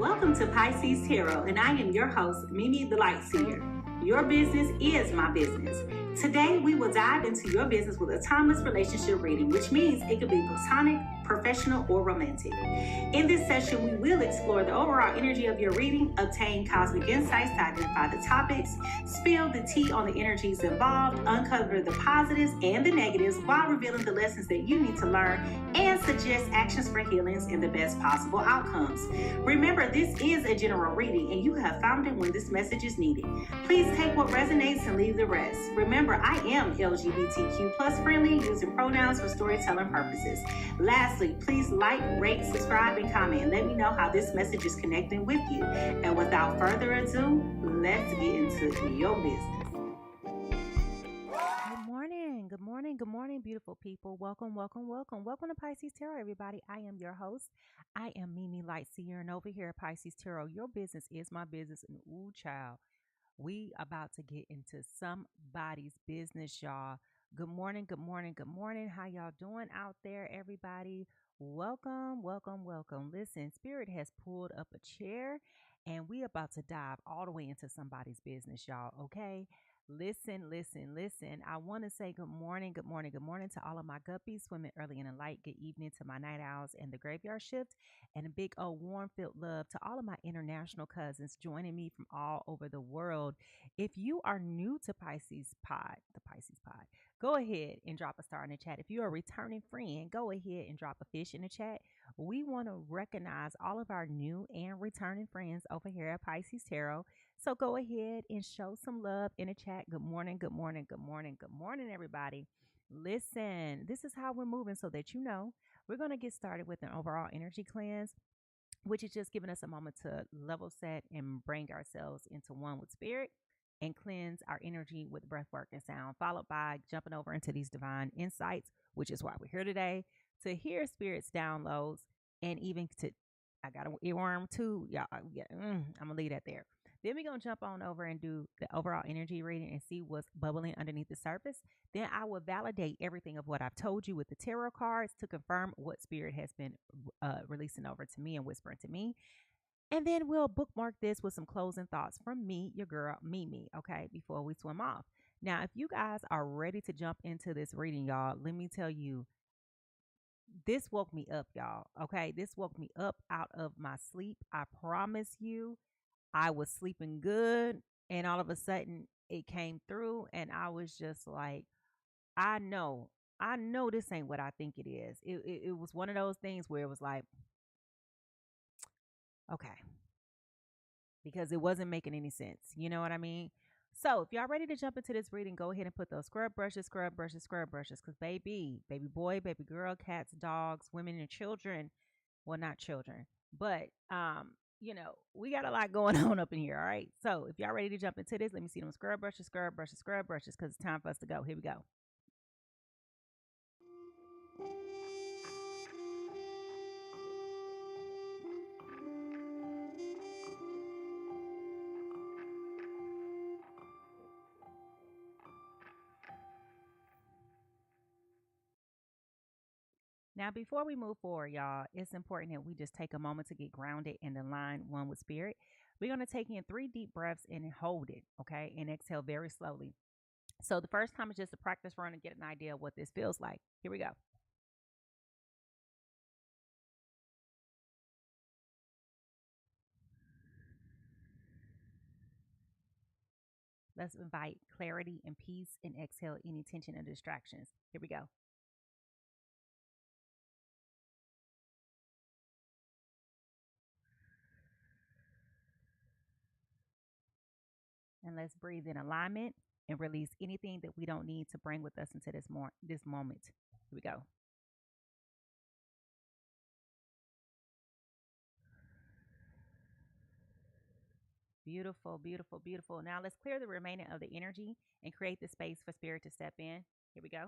Welcome to PiSeas Tarot, and I am your host, Mimi Lightseer. Your business is my business. Today, we will dive into your business with a timeless relationship reading, which means it could be platonic, professional, or romantic. In this session, we will explore the overall energy of your reading, obtain cosmic insights to identify the topics, spill the tea on the energies involved, uncover the positives and the negatives while revealing the lessons that you need to learn, and suggest actions for healings and the best possible outcomes. Remember, this is a general reading, and you have found it when this message is needed. Please take what resonates and leave the rest. Remember, I am LGBTQ plus friendly, using pronouns for storytelling purposes. Lastly, please like, rate, subscribe, and comment. Let me know how this message is connecting with you. And without further ado, let's get into your business. Good morning, beautiful people. Welcome to Pisces Tarot, everybody. I am your host. I am Mimi Lightseer, and over here at Pisces Tarot, your business is my business. And ooh, child, we about to get into somebody's business, y'all. Good morning. How y'all doing out there, everybody? Welcome. Listen, Spirit has pulled up a chair, and we about to dive all the way into somebody's business, y'all, okay? Listen. I want to say good morning to all of my guppies swimming early in the light. Good evening to my night owls and the graveyard shift. And a big old warm filled love to all of my international cousins joining me from all over the world. If you are new to the Pisces Pod, go ahead and drop a star in the chat. If you're a returning friend, go ahead and drop a fish in the chat. We want to recognize all of our new and returning friends over here at Pisces Tarot. So go ahead and show some love in the chat. Good morning, everybody. Listen, this is how we're moving so that you know. We're going to get started with an overall energy cleanse, which is just giving us a moment to level set and bring ourselves into one with spirit and cleanse our energy with breath work and sound, followed by jumping over into these divine insights, which is why we're here today, to hear spirit's downloads and even to, I got an earworm too. Y'all, I'm going to leave that there. Then we're going to jump on over and do the overall energy reading and see what's bubbling underneath the surface. Then I will validate everything of what I've told you with the tarot cards to confirm what spirit has been releasing over to me and whispering to me. And then we'll bookmark this with some closing thoughts from me, your girl, Mimi, okay, before we swim off. Now, if you guys are ready to jump into this reading, y'all, let me tell you, this woke me up, y'all, okay? This woke me up out of my sleep. I promise you. I was sleeping good, and all of a sudden it came through, and I was just like, I know this ain't what I think it is. It was one of those things where it was like, okay, because it wasn't making any sense. You know what I mean? So if y'all ready to jump into this reading, go ahead and put those scrub brushes, because baby boy, baby girl, cats, dogs, women, and children, well, not children, but we got a lot going on up in here. All right. So if y'all ready to jump into this, let me see them scrub brushes, because it's time for us to go. Here we go. Now, before we move forward, y'all, it's important that we just take a moment to get grounded and align one with spirit. We're going to take in 3 deep breaths and hold it, okay, and exhale very slowly. So the first time is just a practice run and get an idea of what this feels like. Here we go. Let's invite clarity and peace and exhale any tension and distractions. Here we go. And let's breathe in alignment and release anything that we don't need to bring with us into this moment. Here we go. Beautiful. Now let's clear the remaining of the energy and create the space for spirit to step in. Here we go.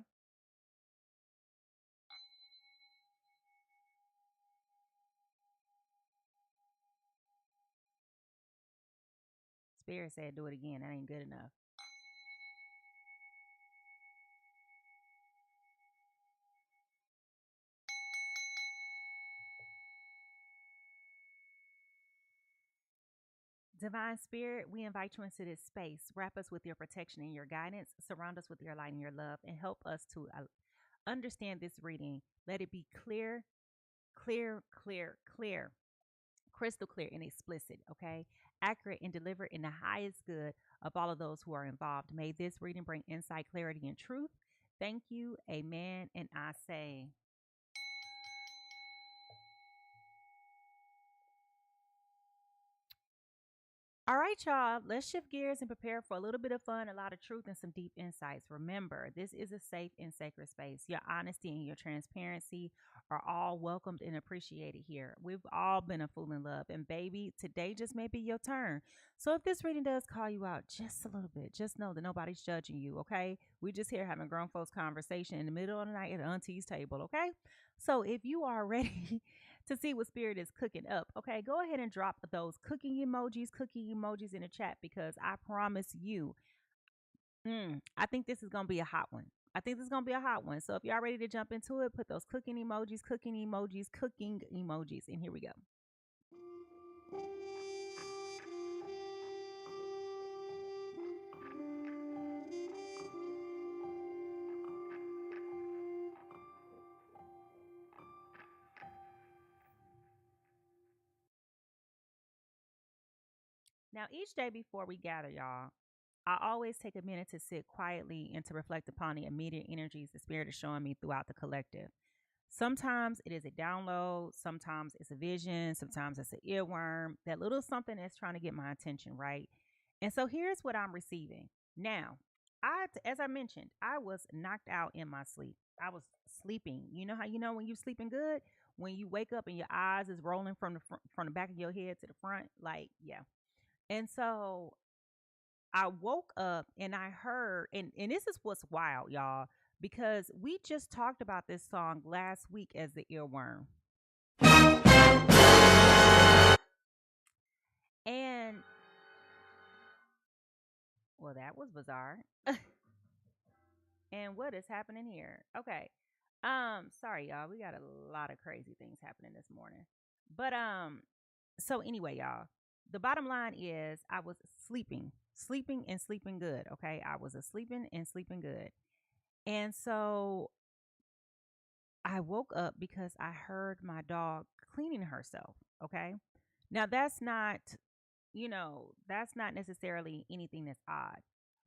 Spirit said do it again. That ain't good enough. Divine Spirit, we invite you into this space. Wrap us with your protection and your guidance. Surround us with your light and your love, and help us to understand this reading. Let it be clear, clear, clear, clear, crystal clear and explicit, okay? Accurate and delivered in the highest good of all of those who are involved. May this reading bring insight, clarity, and truth. Thank you. Amen. And I say. All right, y'all, let's shift gears and prepare for a little bit of fun, a lot of truth, and some deep insights. Remember, this is a safe and sacred space. Your honesty and your transparency are all welcomed and appreciated here. We've all been a fool in love, and baby, today just may be your turn. So if this reading does call you out just a little bit, just know that nobody's judging you, okay? We're just here having grown folks conversation in the middle of the night at Auntie's table, okay? So if you are ready to see what spirit is cooking up, okay, go ahead and drop those cooking emojis in the chat, because I promise you, I think this is going to be a hot one. So if y'all ready to jump into it, put those cooking emojis, and here we go. Now, each day before we gather, y'all, I always take a minute to sit quietly and to reflect upon the immediate energies the spirit is showing me throughout the collective. Sometimes it is a download, sometimes it's a vision, sometimes it's an earworm, that little something that's trying to get my attention, right? And so here's what I'm receiving. Now, as I mentioned, I was knocked out in my sleep. I was sleeping. You know how you know when you're sleeping good? When you wake up and your eyes is rolling from the back of your head to the front, like, yeah. And so I woke up and I heard, and this is what's wild, y'all, because we just talked about this song last week as the earworm. And, well, that was bizarre. And what is happening here? Okay. Sorry, y'all. We got a lot of crazy things happening this morning. But, so anyway, y'all, the bottom line is I was sleeping and sleeping good. Okay. I was sleeping and sleeping good. And so I woke up because I heard my dog cleaning herself. Okay. Now that's not, that's not necessarily anything that's odd.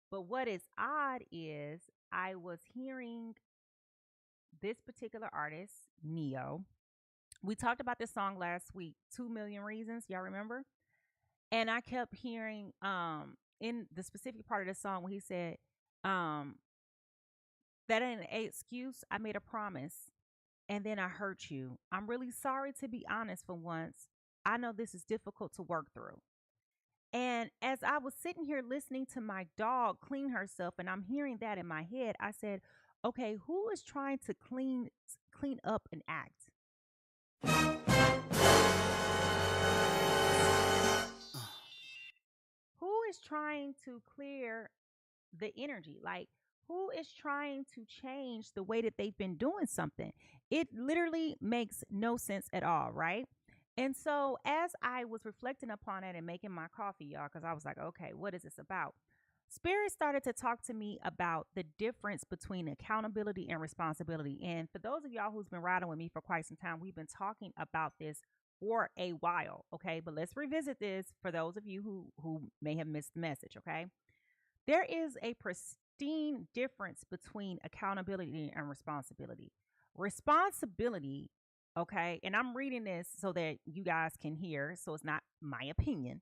But what is odd is I was hearing this particular artist, NeYo. We talked about this song last week, 2 Million Reasons. Y'all remember? And I kept hearing in the specific part of the song when he said, that ain't an excuse. I made a promise and then I hurt you. I'm really sorry, to be honest, for once. I know this is difficult to work through. And as I was sitting here listening to my dog clean herself and I'm hearing that in my head, I said, okay, who is trying to clean up an act? Who is trying to clear the energy? Like, who is trying to change the way that they've been doing something? It literally makes no sense at all, right? And so as I was reflecting upon it and making my coffee, y'all, because I was like, okay, what is this about? Spirit started to talk to me about the difference between accountability and responsibility. And for those of y'all who's been riding with me for quite some time, we've been talking about this for a while, okay? But let's revisit this for those of you who may have missed the message, okay? There is a pristine difference between accountability and responsibility. Responsibility, okay, and I'm reading this so that you guys can hear, so it's not my opinion,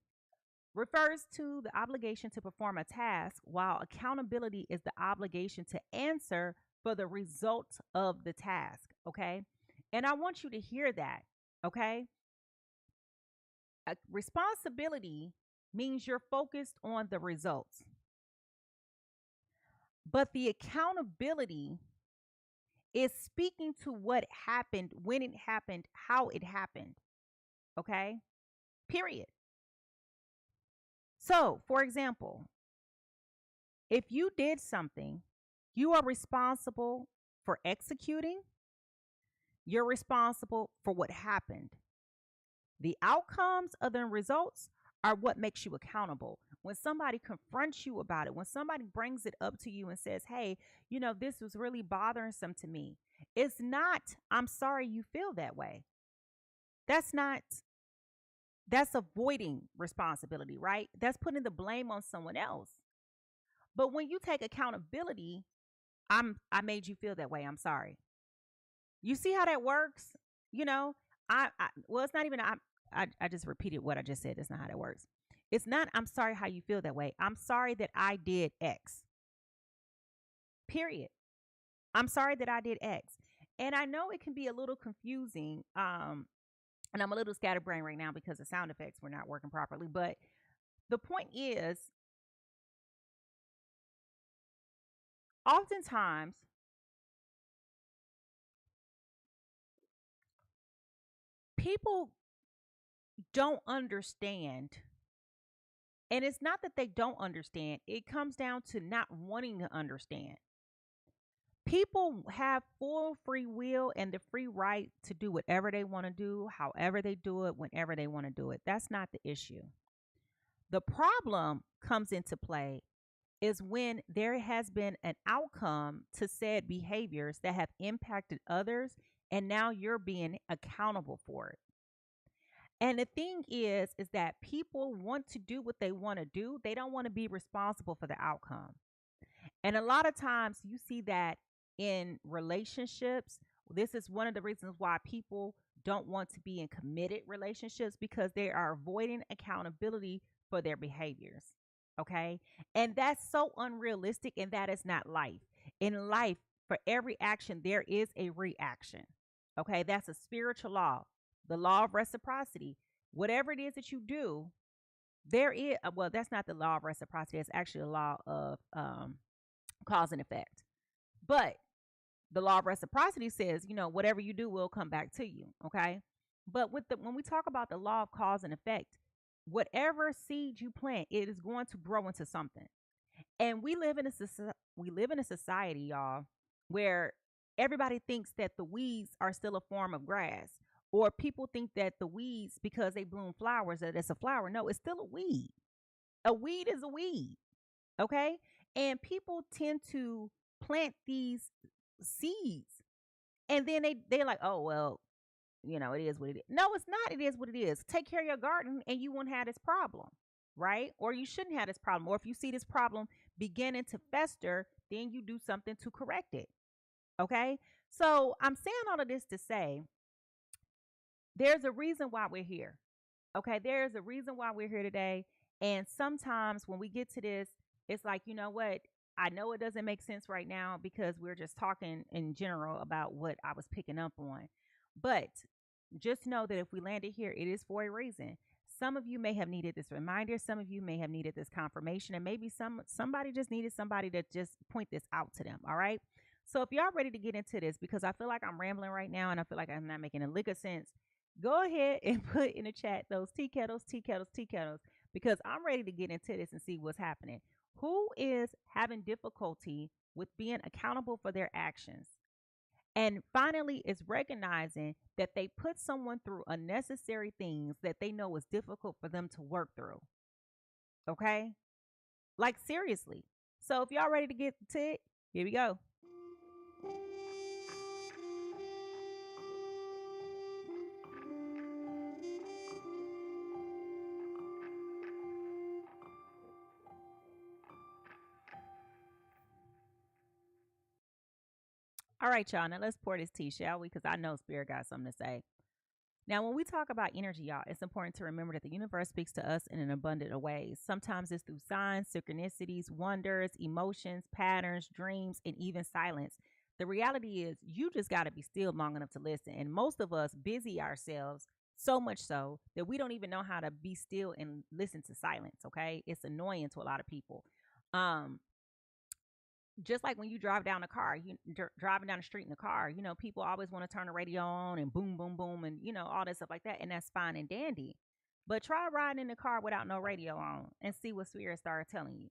refers to the obligation to perform a task, while accountability is the obligation to answer for the result of the task, okay? And I want you to hear that, okay? Responsibility means you're focused on the results. But the accountability is speaking to what happened, when it happened, how it happened. Okay? Period. So, for example, if you did something, you are responsible for executing. You're responsible for what happened. The outcomes of the results are what makes you accountable. When somebody confronts you about it, when somebody brings it up to you and says, hey, this was really bothersome to me, it's not, I'm sorry you feel that way. That's not, that's avoiding responsibility, right? That's putting the blame on someone else. But when you take accountability, I made you feel that way. I'm sorry. You see how that works? Well, it's not even, I just repeated what I just said. That's not how that works. It's not, I'm sorry how you feel that way. I'm sorry that I did X. Period. I'm sorry that I did X. And I know it can be a little confusing. And I'm a little scatterbrained right now because the sound effects were not working properly. But the point is, oftentimes, people don't understand. And it's not that they don't understand. It comes down to not wanting to understand. People have full free will and the free right to do whatever they want to do, however they do it, whenever they want to do it. That's not the issue. The problem comes into play is when there has been an outcome to said behaviors that have impacted others, and now you're being accountable for it. And the thing is that people want to do what they want to do. They don't want to be responsible for the outcome. And a lot of times you see that in relationships. This is one of the reasons why people don't want to be in committed relationships, because they are avoiding accountability for their behaviors. Okay. And that's so unrealistic. And that is not life. In life, for every action, there is a reaction. Okay. That's a spiritual law, the law of reciprocity. Whatever it is that you do, there is, well, that's not the law of reciprocity. It's actually a law of cause and effect. But the law of reciprocity says, whatever you do will come back to you. Okay. But when we talk about the law of cause and effect, whatever seed you plant, it is going to grow into something. And we live in a society, y'all, where everybody thinks that the weeds are still a form of grass, or people think that the weeds, because they bloom flowers, that it's a flower. No, it's still a weed. A weed is a weed. Okay. And people tend to plant these seeds, and then they're like, oh, well, it is what it is. No, it's not. It is what it is. Take care of your garden and you won't have this problem, right? Or you shouldn't have this problem. Or if you see this problem beginning to fester, then you do something to correct it. Okay. So I'm saying all of this to say there's a reason why we're here. Okay. There's a reason why we're here today. And sometimes when we get to this, it's like, you know what? I know it doesn't make sense right now because we're just talking in general about what I was picking up on. But just know that if we landed here, it is for a reason. Some of you may have needed this reminder. Some of you may have needed this confirmation. And maybe somebody just needed somebody to just point this out to them. All right. So if y'all ready to get into this, because I feel like I'm rambling right now and I feel like I'm not making a lick of sense, go ahead and put in the chat those tea kettles, because I'm ready to get into this and see what's happening. Who is having difficulty with being accountable for their actions? And finally, is recognizing that they put someone through unnecessary things that they know is difficult for them to work through. Okay? Like, seriously. So if y'all ready to get to it, here we go. All right, y'all. Now let's pour this tea, shall we? Because I know Spirit got something to say. Now, when we talk about energy, y'all, it's important to remember that the universe speaks to us in an abundant of ways. Sometimes it's through signs, synchronicities, wonders, emotions, patterns, dreams, and even silence. The reality is you just got to be still long enough to listen. And most of us busy ourselves so much so that we don't even know how to be still and listen to silence. Okay. It's annoying to a lot of people. Just like when you drive down a car, driving down the street in the car, people always want to turn the radio on and boom, boom, boom, and, all that stuff like that. And that's fine and dandy. But try riding in the car without no radio on and see what Spirit started telling you.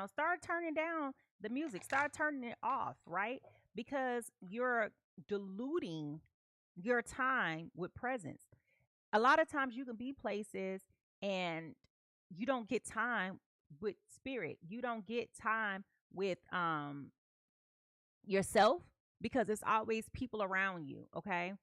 Start turning down the music, start turning it off, right? Because you're diluting your time with presence. A lot of times you can be places and you don't get time with spirit. You don't get time with yourself because it's always people around you, okay?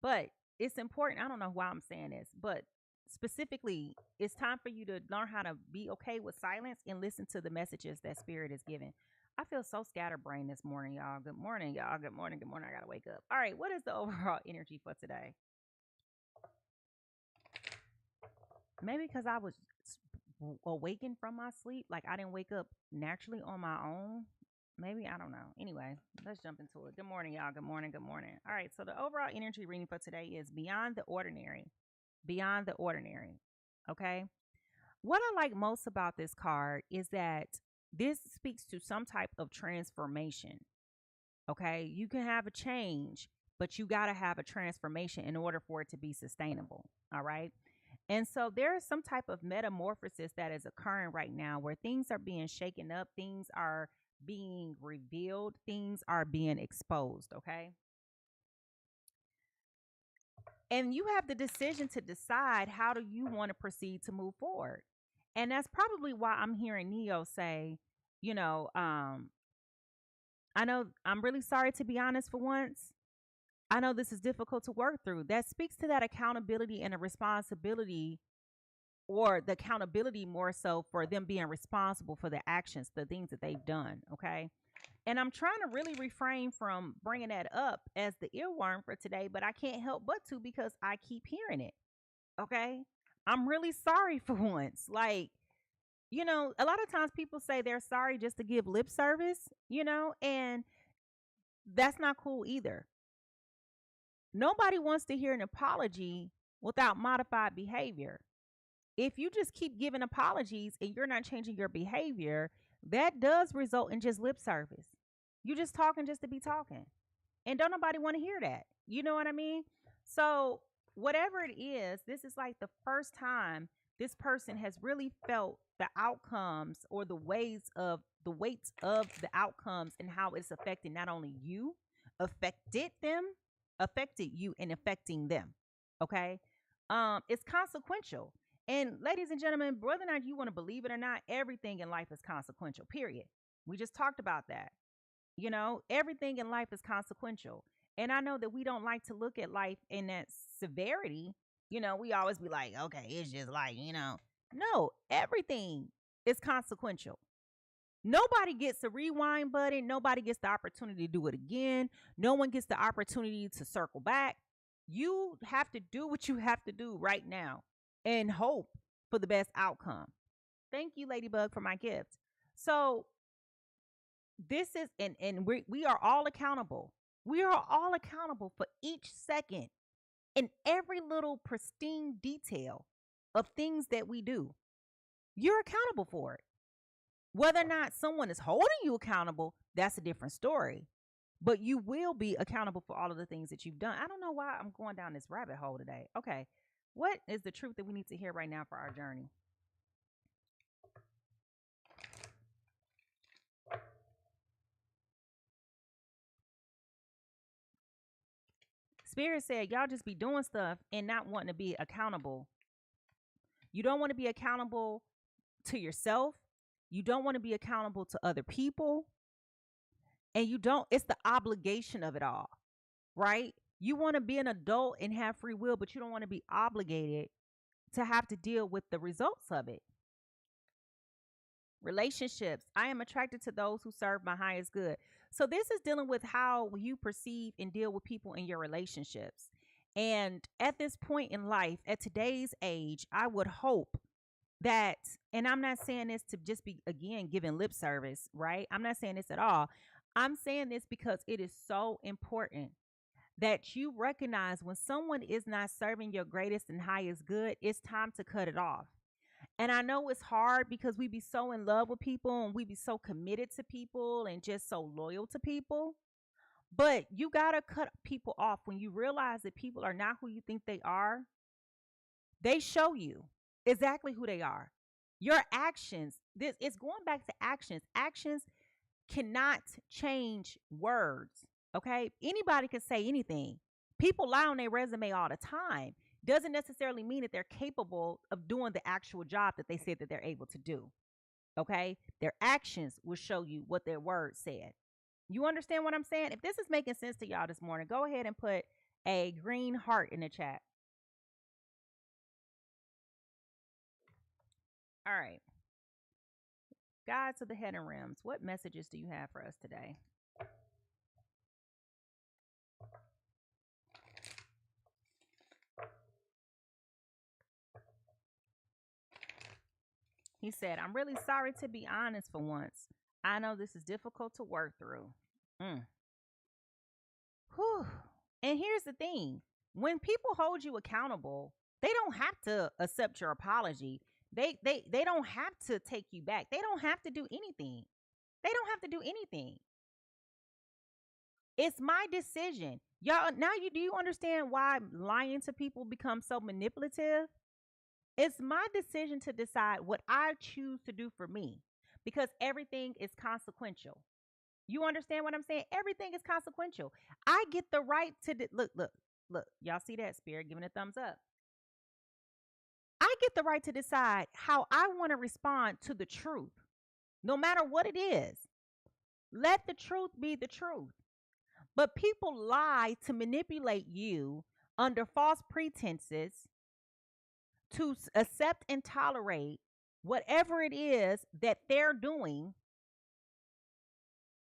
But it's important. I don't know why I'm saying this, but specifically, it's time for you to learn how to be okay with silence and listen to the messages that spirit is giving. I feel so scatterbrained this morning, y'all. Good morning, y'all. Good morning. Good morning. I got to wake up. All right. What is the overall energy for today? Maybe because I was awakened from my sleep. Like I didn't wake up naturally on my own. Maybe, I don't know. Anyway, let's jump into it. Good morning, y'all. Good morning. Good morning. All right. So the overall energy reading for today is beyond the ordinary. Beyond the ordinary. Okay. What I like most about this card is that this speaks to some type of transformation. Okay. You can have a change, but you got to have a transformation in order for it to be sustainable. All right. And so there is some type of metamorphosis that is occurring right now where things are being shaken up, things are being revealed, things are being exposed. Okay. And you have the decision to decide how do you want to proceed to move forward. And that's probably why I'm hearing NeYo say, you know, I know I'm really sorry to be honest for once. I know this is difficult to work through. That speaks to that accountability and a responsibility, or the accountability more so for them being responsible for the actions, the things that they've done. Okay. And I'm trying to really refrain from bringing that up as the earworm for today, but I can't help but to because I keep hearing it. Okay. I'm really sorry for once. Like, a lot of times people say they're sorry just to give lip service, and that's not cool either. Nobody wants to hear an apology without modified behavior. If you just keep giving apologies and you're not changing your behavior, that does result in just lip service. You just talking just to be talking. And don't nobody want to hear that. You know what I mean? So, whatever it is, this is like the first time this person has really felt the outcomes or the weights of the outcomes and how it's affecting not only you, affected you and affecting them. Okay? It's consequential. And ladies and gentlemen, whether or not you want to believe it or not, everything in life is consequential, period. We just talked about that. Everything in life is consequential. And I know that we don't like to look at life in that severity. We always be like, okay, it's just like, no, everything is consequential. Nobody gets a rewind button. Nobody gets the opportunity to do it again. No one gets the opportunity to circle back. You have to do what you have to do right now and hope for the best outcome. Thank you, Ladybug, for my gift. So this is, and we are all accountable. We are all accountable for each second and every little pristine detail of things that we do. You're accountable for it. Whether or not someone is holding you accountable, that's a different story. But you will be accountable for all of the things that you've done. I don't know why I'm going down this rabbit hole today. Okay. What is the truth that we need to hear right now for our journey? Spirit said, y'all just be doing stuff and not wanting to be accountable. You don't want to be accountable to yourself. You don't want to be accountable to other people. And it's the obligation of it all, right? You want to be an adult and have free will, but you don't want to be obligated to have to deal with the results of it. Relationships. I am attracted to those who serve my highest good. So this is dealing with how you perceive and deal with people in your relationships. And at this point in life, at today's age, I would hope that, and I'm not saying this to just be, again, giving lip service, right? I'm not saying this at all. I'm saying this because it is so important that you recognize when someone is not serving your greatest and highest good, it's time to cut it off. And I know it's hard because we be so in love with people and we be so committed to people and just so loyal to people. But you got to cut people off when you realize that people are not who you think they are. They show you exactly who they are. Your actions, it's going back to actions. Actions cannot change words. Okay. Anybody can say anything. People lie on their resume all the time. doesn't necessarily mean that they're capable of doing the actual job that they said that they're able to do. Okay? Their actions will show you what their words said. You understand what I'm saying? If this is making sense to y'all this morning, go ahead and put a green heart in the chat. All right. Guides of the hidden realms, what messages do you have for us today? He said, I'm really sorry to be honest for once. I know this is difficult to work through. Whew. And here's the thing. When people hold you accountable, they don't have to accept your apology. They don't have to take you back. They don't have to do anything. They don't have to do anything. It's my decision. Y'all, now do you understand why lying to people becomes so manipulative? It's my decision to decide what I choose to do for me because everything is consequential. You understand what I'm saying? Everything is consequential. I get the right to look. Y'all see that? Spirit giving a thumbs up. I get the right to decide how I want to respond to the truth, no matter what it is. Let the truth be the truth. But people lie to manipulate you under false pretenses to accept and tolerate whatever it is that they're doing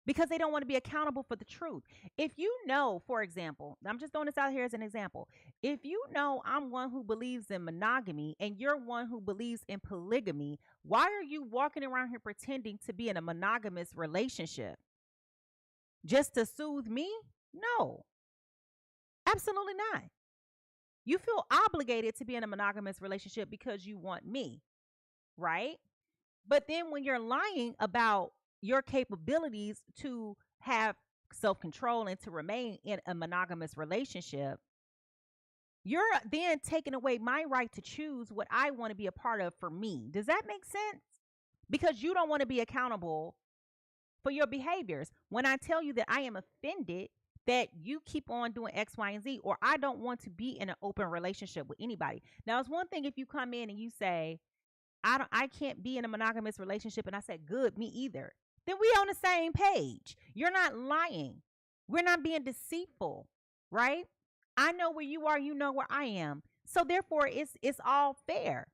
because they don't want to be accountable for the truth. If you know, for example, I'm just throwing this out here as an example. If you know I'm one who believes in monogamy and you're one who believes in polygamy, why are you walking around here pretending to be in a monogamous relationship? Just to soothe me? No, absolutely not. You feel obligated to be in a monogamous relationship because you want me, right? But then when you're lying about your capabilities to have self-control and to remain in a monogamous relationship, you're then taking away my right to choose what I want to be a part of for me. Does that make sense? Because you don't want to be accountable for your behaviors. When I tell you that I am offended that you keep on doing X, Y, and Z, or I don't want to be in an open relationship with anybody. Now, it's one thing if you come in and you say, I can't be in a monogamous relationship, and I said, good, me either. Then we on the same page. You're not lying. We're not being deceitful, right? I know where you are, you know where I am. So therefore, it's all fair.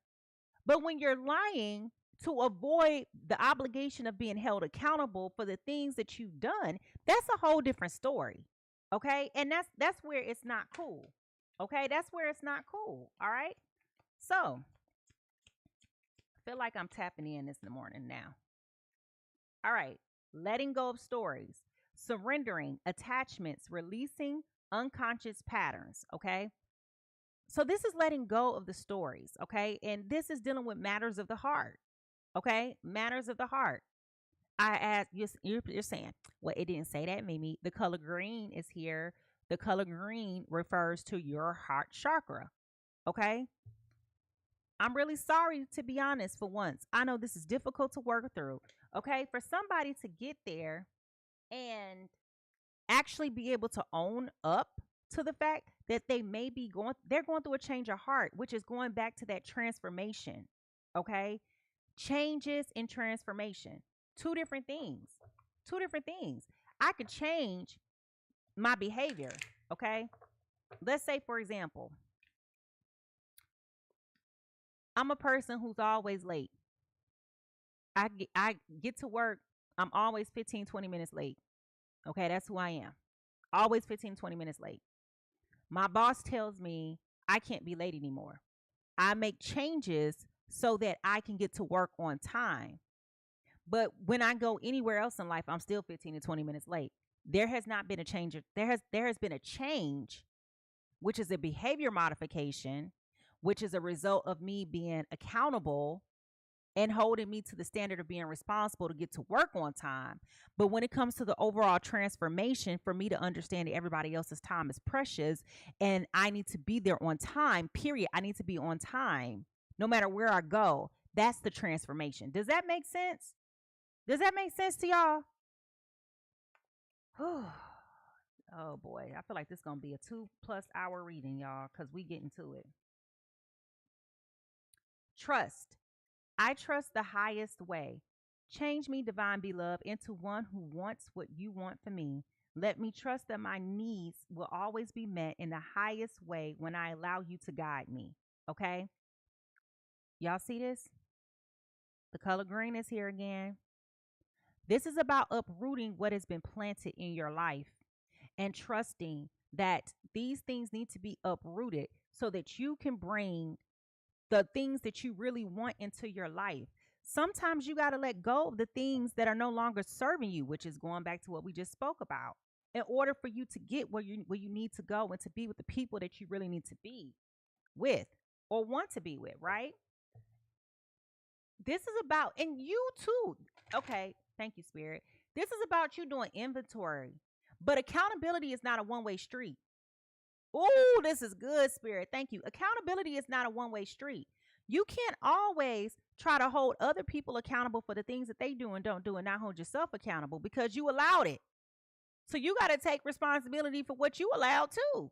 But when you're lying to avoid the obligation of being held accountable for the things that you've done, that's a whole different story. Okay? And that's where it's not cool. Okay? That's where it's not cool. All right? So, I feel like I'm tapping in this morning now. All right. Letting go of stories, surrendering attachments, releasing unconscious patterns. Okay? So this is letting go of the stories. Okay? And this is dealing with matters of the heart. Okay? Matters of the heart. I asked, you're saying, well, it didn't say that, Mimi. The color green is here. The color green refers to your heart chakra. Okay? I'm really sorry, to be honest, for once. I know this is difficult to work through. Okay? For somebody to get there and actually be able to own up to the fact that they're going through a change of heart, which is going back to that transformation. Okay? Changes and transformation. Two different things. I could change my behavior. Okay. Let's say, for example, I'm a person who's always late. I get to work. I'm always 15, 20 minutes late. Okay. That's who I am. Always 15, 20 minutes late. My boss tells me I can't be late anymore. I make changes so that I can get to work on time. But when I go anywhere else in life, I'm still 15 to 20 minutes late. There has not been a change. There has been a change, which is a behavior modification, which is a result of me being accountable and holding me to the standard of being responsible to get to work on time. But when it comes to the overall transformation, for me to understand that everybody else's time is precious and I need to be there on time, period. I need to be on time no matter where I go. That's the transformation. Does that make sense? Does that make sense to y'all? Oh boy, I feel like this is gonna be a 2+ hour reading, y'all, because we getting to it. Trust. I trust the highest way. Change me, divine beloved, into one who wants what you want for me. Let me trust that my needs will always be met in the highest way when I allow you to guide me. Okay? Y'all see this? The color green is here again. This is about uprooting what has been planted in your life and trusting that these things need to be uprooted so that you can bring the things that you really want into your life. Sometimes you got to let go of the things that are no longer serving you, which is going back to what we just spoke about, in order for you to get where you need to go and to be with the people that you really need to be with or want to be with, right? This is about, and you too. Okay, thank you, Spirit. This is about you doing inventory, but accountability is not a one-way street. Oh, this is good, Spirit. Thank you. Accountability is not a one-way street. You can't always try to hold other people accountable for the things that they do and don't do and not hold yourself accountable because you allowed it. So you got to take responsibility for what you allowed too.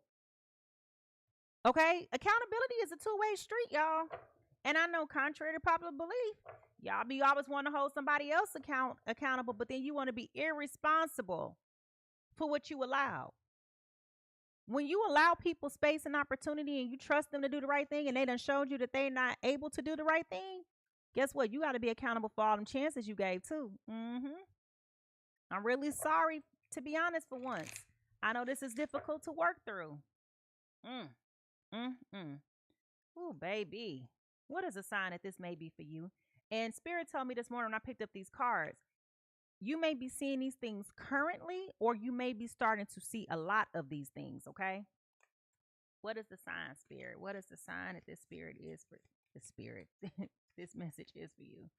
Okay? Accountability is a two-way street, y'all. And I know, contrary to popular belief, y'all be always want to hold somebody else accountable, but then you want to be irresponsible for what you allow. When you allow people space and opportunity and you trust them to do the right thing and they done showed you that they're not able to do the right thing, guess what? You got to be accountable for all them chances you gave too. I'm really sorry, to be honest, for once. I know this is difficult to work through. Ooh, baby. What is a sign that this may be for you? And Spirit told me this morning when I picked up these cards, you may be seeing these things currently, or you may be starting to see a lot of these things, okay? What is the sign, Spirit? What is the sign that this Spirit is for the Spirit? This message is for you.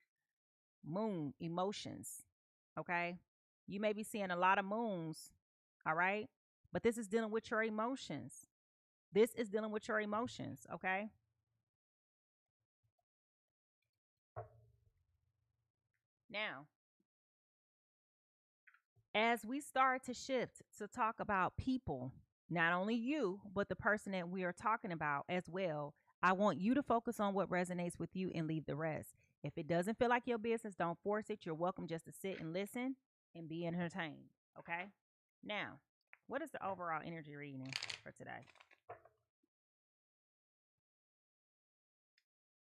Moon, emotions, okay? You may be seeing a lot of moons, all right? But this is dealing with your emotions. This is dealing with your emotions, okay? Now, as we start to shift to talk about people, not only you, but the person that we are talking about as well, I want you to focus on what resonates with you and leave the rest. If it doesn't feel like your business, don't force it. You're welcome just to sit and listen and be entertained. Okay? Now, what is the overall energy reading for today?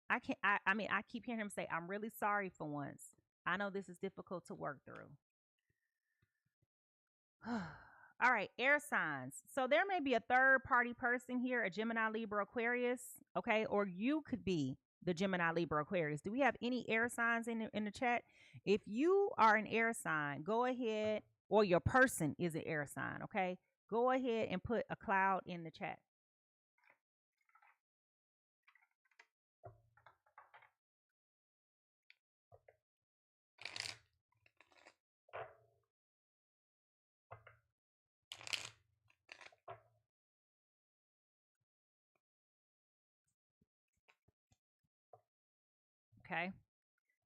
I keep hearing him say, I'm really sorry for once. I know this is difficult to work through. All right, air signs. So there may be a third party person here, a Gemini, Libra, Aquarius, okay? Or you could be the Gemini, Libra, Aquarius. Do we have any air signs in the chat? If you are an air sign, go ahead, or your person is an air sign, okay? Go ahead and put a cloud in the chat. Okay.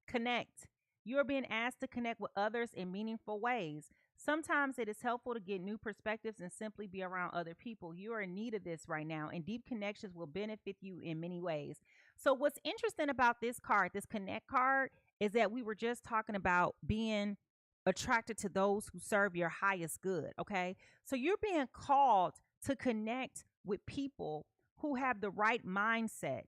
Connect. You are being asked to connect with others in meaningful ways. Sometimes it is helpful to get new perspectives and simply be around other people. You are in need of this right now, and deep connections will benefit you in many ways. So, what's interesting about this card, this connect card, is that we were just talking about being attracted to those who serve your highest good. Okay. So, you're being called to connect with people who have the right mindset.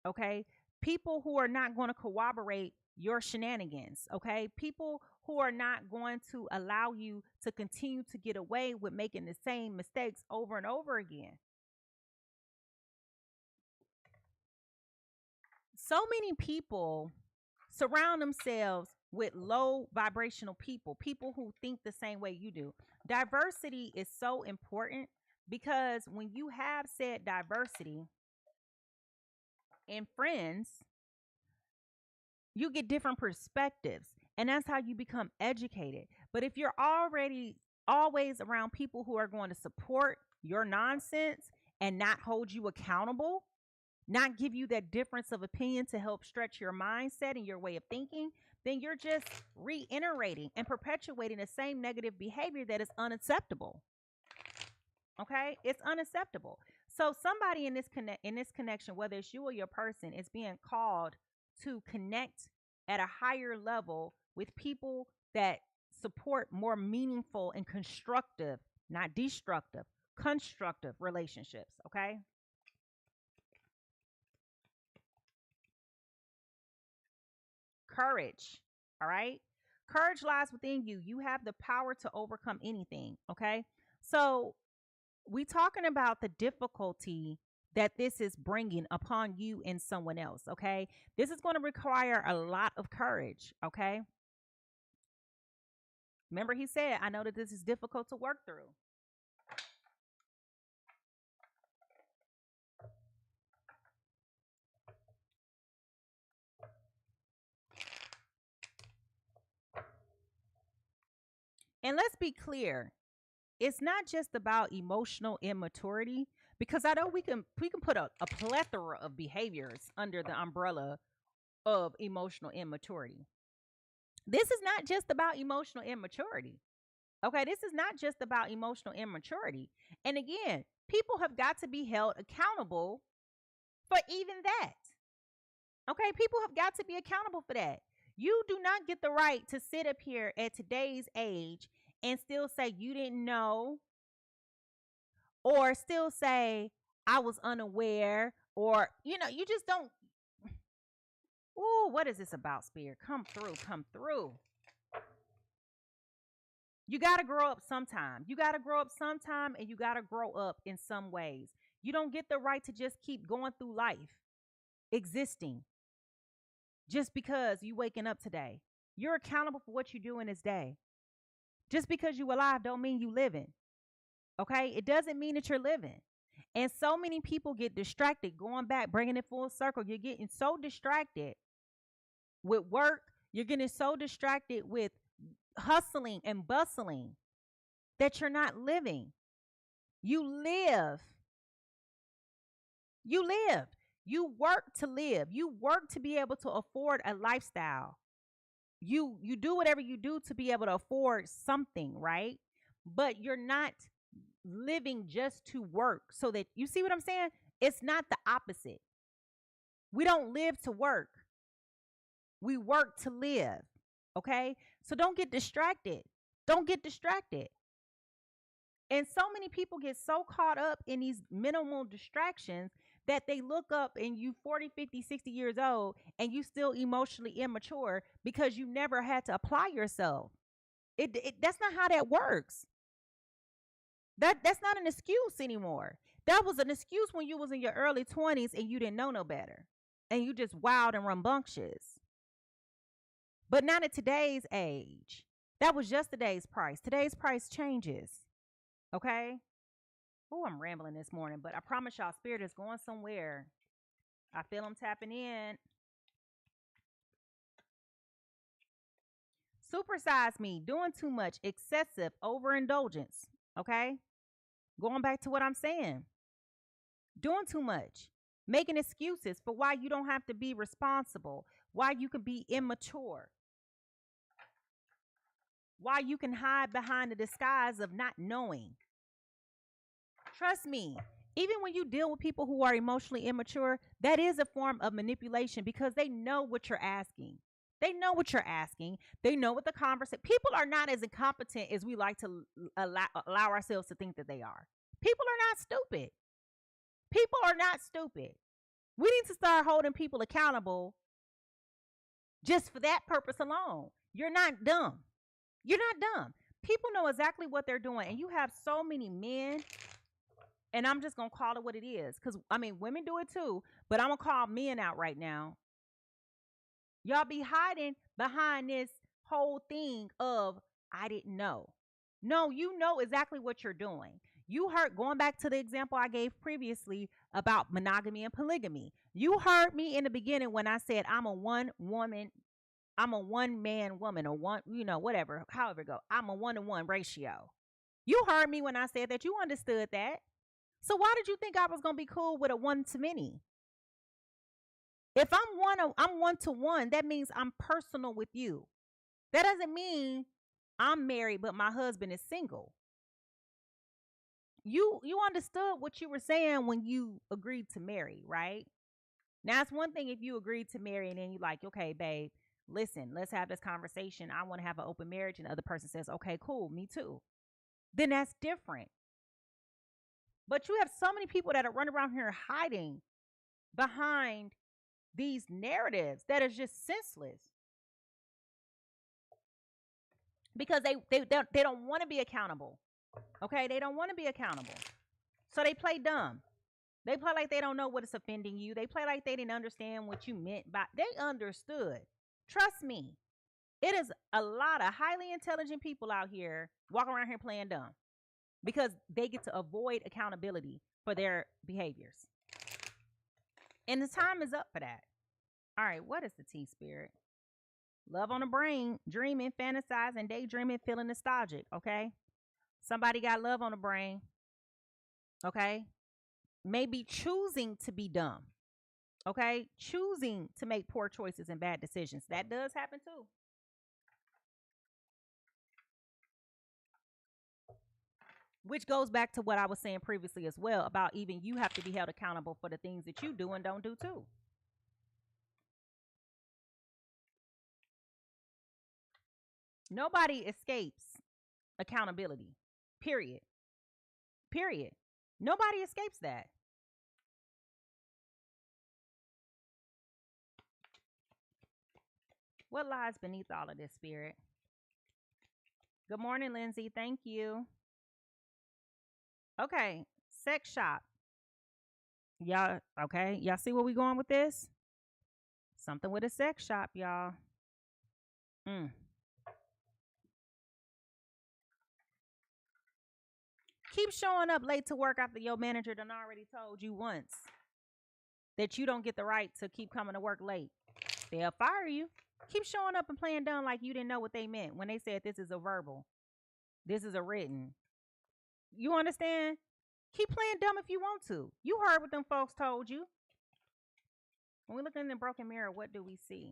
Okay. People who are not going to corroborate your shenanigans, okay? People who are not going to allow you to continue to get away with making the same mistakes over and over again. So many people surround themselves with low vibrational people, people who think the same way you do. Diversity is so important because when you have said diversity in friends, you get different perspectives, and that's how you become educated. But if you're already always around people who are going to support your nonsense and not hold you accountable, not give you that difference of opinion to help stretch your mindset and your way of thinking, then you're just reiterating and perpetuating the same negative behavior that is unacceptable. Okay? It's unacceptable. So somebody in this connection, whether it's you or your person, is being called to connect at a higher level with people that support more meaningful and constructive, not destructive, constructive relationships, okay? Courage, all right? Courage lies within you. You have the power to overcome anything, okay? So, we talking about the difficulty that this is bringing upon you and someone else, okay? This is going to require a lot of courage, okay? Remember, he said, I know that this is difficult to work through. And let's be clear, it's not just about emotional immaturity, because I know we can put a plethora of behaviors under the umbrella of emotional immaturity. This is not just about emotional immaturity. Okay, this is not just about emotional immaturity. And again, people have got to be held accountable for even that. Okay, people have got to be accountable for that. You do not get the right to sit up here at today's age and still say you didn't know, or still say I was unaware, or you just don't. Ooh, what is this about, Spirit? Come through, come through. You got to grow up sometime. You got to grow up sometime, and you got to grow up in some ways. You don't get the right to just keep going through life existing just because you waking up today. You're accountable for what you do in this day. Just because you alive don't mean you living. Okay? It doesn't mean that you're living. And so many people get distracted, going back, bringing it full circle. You're getting so distracted with work. You're getting so distracted with hustling and bustling that you're not living. You live. You live. You work to live. You work to be able to afford a lifestyle. You do whatever you do to be able to afford something, right? But you're not living just to work. So that, you see what I'm saying? It's not the opposite. We don't live to work. We work to live. Okay? So don't get distracted. Don't get distracted. And so many people get so caught up in these minimal distractions that they look up and you 40, 50, 60 years old and you still emotionally immature because you never had to apply yourself. That's not how that works. That's not an excuse anymore. That was an excuse when you was in your early 20s and you didn't know no better. And you just wild and rambunctious. But not at today's age. That was yesterday's price. Today's price changes. Okay? Oh, I'm rambling this morning, but I promise y'all, Spirit is going somewhere. I feel them tapping in. Supersize me, doing too much, excessive overindulgence. Okay? Going back to what I'm saying. Doing too much. Making excuses for why you don't have to be responsible. Why you can be immature. Why you can hide behind the disguise of not knowing. Trust me, even when you deal with people who are emotionally immature, that is a form of manipulation because they know what you're asking. They know what you're asking. They know what the conversation. People are not as incompetent as we like to allow ourselves to think that they are. People are not stupid. People are not stupid. We need to start holding people accountable just for that purpose alone. You're not dumb. You're not dumb. People know exactly what they're doing. And you have so many men, and I'm just going to call it what it is. Because, women do it too. But I'm going to call men out right now. Y'all be hiding behind this whole thing of, I didn't know. No, you know exactly what you're doing. You heard, going back to the example I gave previously about monogamy and polygamy. You heard me in the beginning when I said I'm a one man woman, or one, whatever, however it go. I'm a 1-to-1 ratio. You heard me when I said that. You understood that. So why did you think I was going to be cool with a 1-to-many? If I'm 1-to-1, that means I'm personal with you. That doesn't mean I'm married, but my husband is single. You understood what you were saying when you agreed to marry, right? Now, it's one thing if you agreed to marry and then you like, okay, babe, listen, let's have this conversation. I want to have an open marriage. And the other person says, okay, cool, me too. Then that's different. But you have so many people that are running around here hiding behind these narratives that is just senseless because they don't want to be accountable. Okay, they don't want to be accountable, so they play dumb. They play like they don't know what is offending you. They play like they didn't understand what you meant by. They understood. Trust me, it is a lot of highly intelligent people out here walking around here playing dumb because they get to avoid accountability for their behaviors. And the time is up for that. All right, what is the T, Spirit? Love on the brain, dreaming, fantasizing, daydreaming, feeling nostalgic, okay? Somebody got love on the brain, okay? Maybe choosing to be dumb, okay? Choosing to make poor choices and bad decisions. That does happen too. Which goes back to what I was saying previously as well about even you have to be held accountable for the things that you do and don't do too. Nobody escapes accountability. Period. Period. Nobody escapes that. What lies beneath all of this, Spirit? Good morning, Lindsay. Thank you. Okay, sex shop. Y'all, okay? Y'all see where we going with this? Something with a sex shop, y'all. Keep showing up late to work after your manager done already told you once that you don't get the right to keep coming to work late. They'll fire you. Keep showing up and playing dumb like you didn't know what they meant when they said this is a verbal. This is a written. You understand? Keep playing dumb if you want to. You heard what them folks told you. When we look in the broken mirror, what do we see?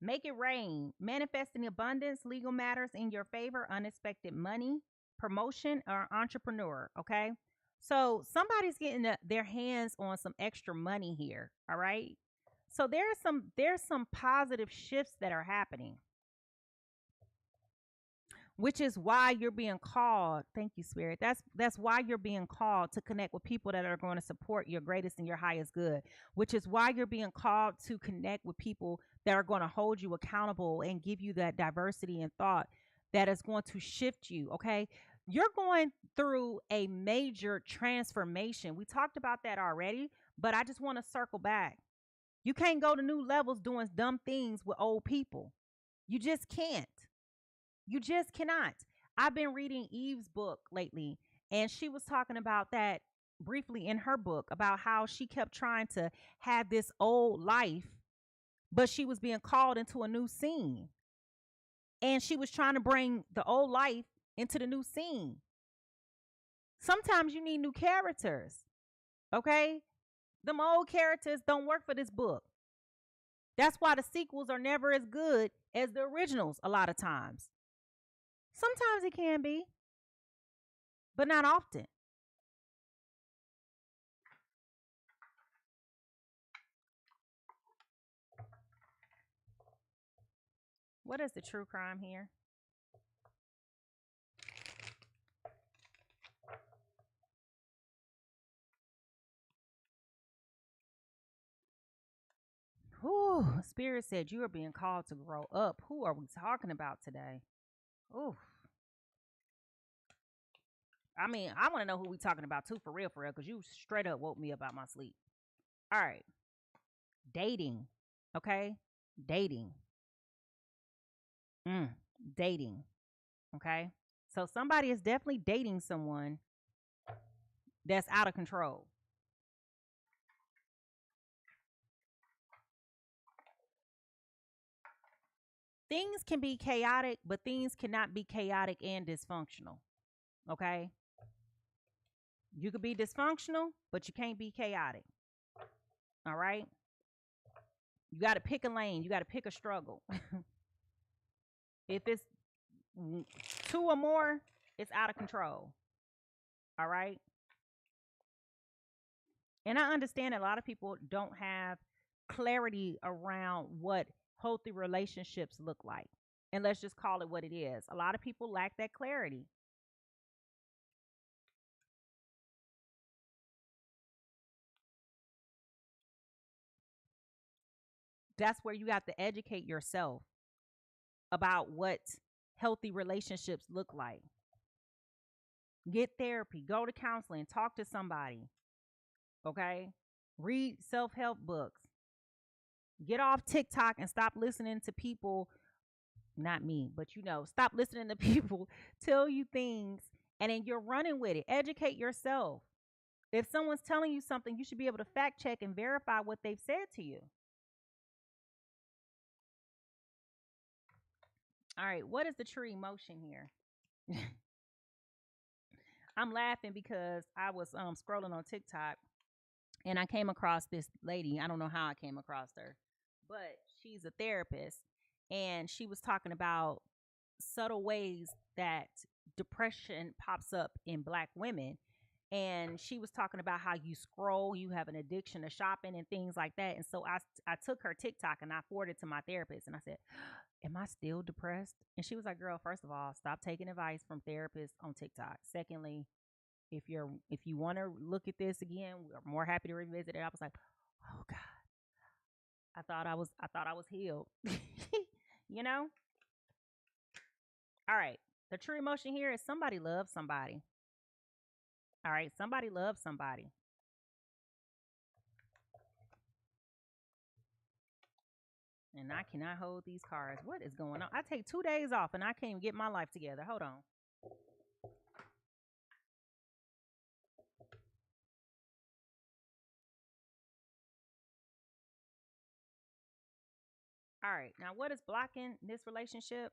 Make it rain. Manifesting abundance, legal matters in your favor, unexpected money, promotion, or entrepreneur. Okay. So somebody's getting their hands on some extra money here. All right. So there's some positive shifts that are happening, which is why you're being called. Thank you, Spirit. That's why you're being called to connect with people that are going to support your greatest and your highest good, which is why you're being called to connect with people that are going to hold you accountable and give you that diversity in thought that is going to shift you. Okay. You're going through a major transformation. We talked about that already, but I just want to circle back. You can't go to new levels doing dumb things with old people. You just can't. You just cannot. I've been reading Eve's book lately, and she was talking about that briefly in her book about how she kept trying to have this old life, but she was being called into a new scene. And she was trying to bring the old life into the new scene. Sometimes you need new characters, okay? Them old characters don't work for this book. That's why the sequels are never as good as the originals a lot of times. Sometimes it can be, but not often. What is the true crime here? Whew, Spirit said you are being called to grow up. Who are we talking about today? Ooh. I mean, I want to know who we talking about too, for real, because you straight up woke me up out my sleep. All right. Dating. Okay? Dating. Dating. Okay? So somebody is definitely dating someone that's out of control. Things can be chaotic, but things cannot be chaotic and dysfunctional. Okay? You could be dysfunctional, but you can't be chaotic. All right? You got to pick a lane. You got to pick a struggle. If it's two or more, it's out of control. All right? And I understand a lot of people don't have clarity around what healthy relationships look like. And let's just call it what it is. A lot of people lack that clarity. That's where you have to educate yourself about what healthy relationships look like. Get therapy, go to counseling, talk to somebody. Okay? Read self-help books. Get off TikTok and stop listening to people, not me, but stop listening to people tell you things and then you're running with it. Educate yourself. If someone's telling you something, you should be able to fact check and verify what they've said to you. All right, what is the true emotion here? I'm laughing because I was scrolling on TikTok and I came across this lady. I don't know how I came across her, but she's a therapist and she was talking about subtle ways that depression pops up in Black women. And she was talking about how you scroll, you have an addiction to shopping and things like that. And so I took her TikTok and I forwarded it to my therapist and I said, am I still depressed? And she was like, girl, first of all, stop taking advice from therapists on TikTok. Secondly, if you want to look at this again, we're more happy to revisit it. I was like, oh God, I thought I was healed. All right. The true emotion here is somebody loves somebody. All right. Somebody loves somebody. And I cannot hold these cards. What is going on? I take 2 days off and I can't even get my life together. Hold on. All right. Now, what is blocking this relationship?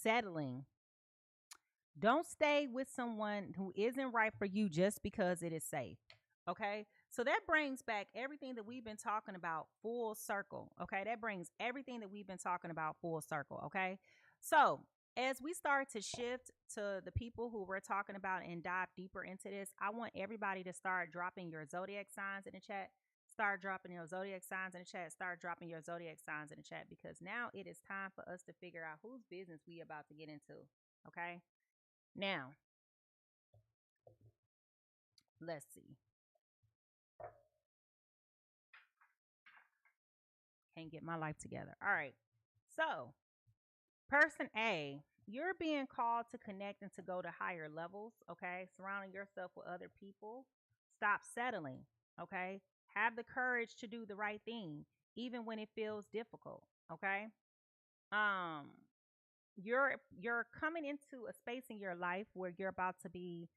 Settling. Don't stay with someone who isn't right for you just because it is safe. Okay. So that brings back everything that we've been talking about full circle. Okay. That brings everything that we've been talking about full circle. Okay. So as we start to shift to the people who we're talking about and dive deeper into this, I want everybody to start dropping your zodiac signs in the chat. Start dropping your zodiac signs in the chat. Start dropping your zodiac signs in the chat because now it is time for us to figure out whose business we about to get into. Okay. Now, let's see. Can't get my life together. All right. So, person A, you're being called to connect and to go to higher levels. Okay. Surrounding yourself with other people. Stop settling. Okay. Have the courage to do the right thing, even when it feels difficult. Okay. You're coming into a space in your life where you're about to be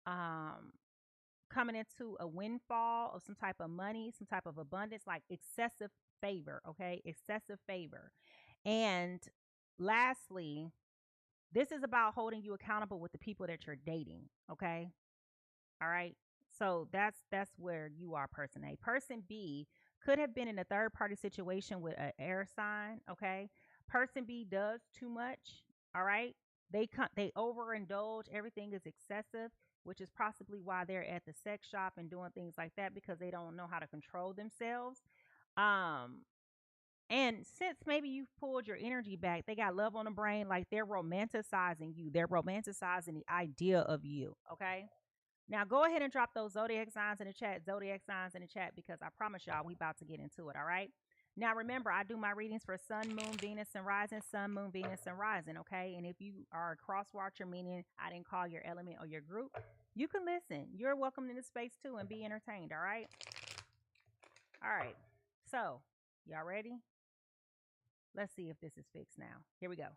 coming into a windfall of some type of money, some type of abundance, like excessive favor. Okay. Excessive favor. And lastly, this is about holding you accountable with the people that you're dating. Okay. All right. So that's where you are, person A. Person B could have been in a third party situation with an air sign. Okay. Person B does too much. All right. They overindulge. Everything is excessive, which is possibly why they're at the sex shop and doing things like that because they don't know how to control themselves. And since maybe you've pulled your energy back, they got love on the brain, like they're romanticizing you. They're romanticizing the idea of you. Okay. Now go ahead and drop those zodiac signs in the chat, because I promise y'all we about to get into it. All right. Now remember, I do my readings for Sun, Moon, Venus, and Rising, Sun, Moon, Venus, and Rising. Okay. And if you are a cross watcher, meaning I didn't call your element or your group, you can listen. You're welcome in this space too and be entertained. All right. All right. So y'all ready? Let's see if this is fixed now. Here we go.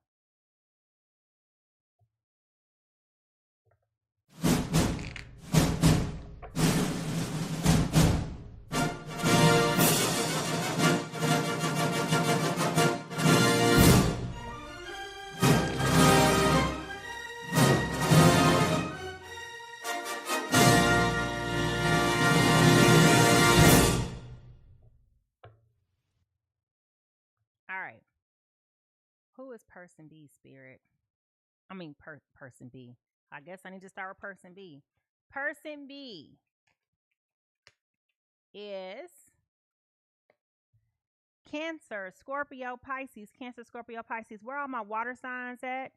Who is person B, Spirit? I mean, person B. I guess I need to start with person B. Person B is Cancer, Scorpio, Pisces. Cancer, Scorpio, Pisces. Where are my water signs at?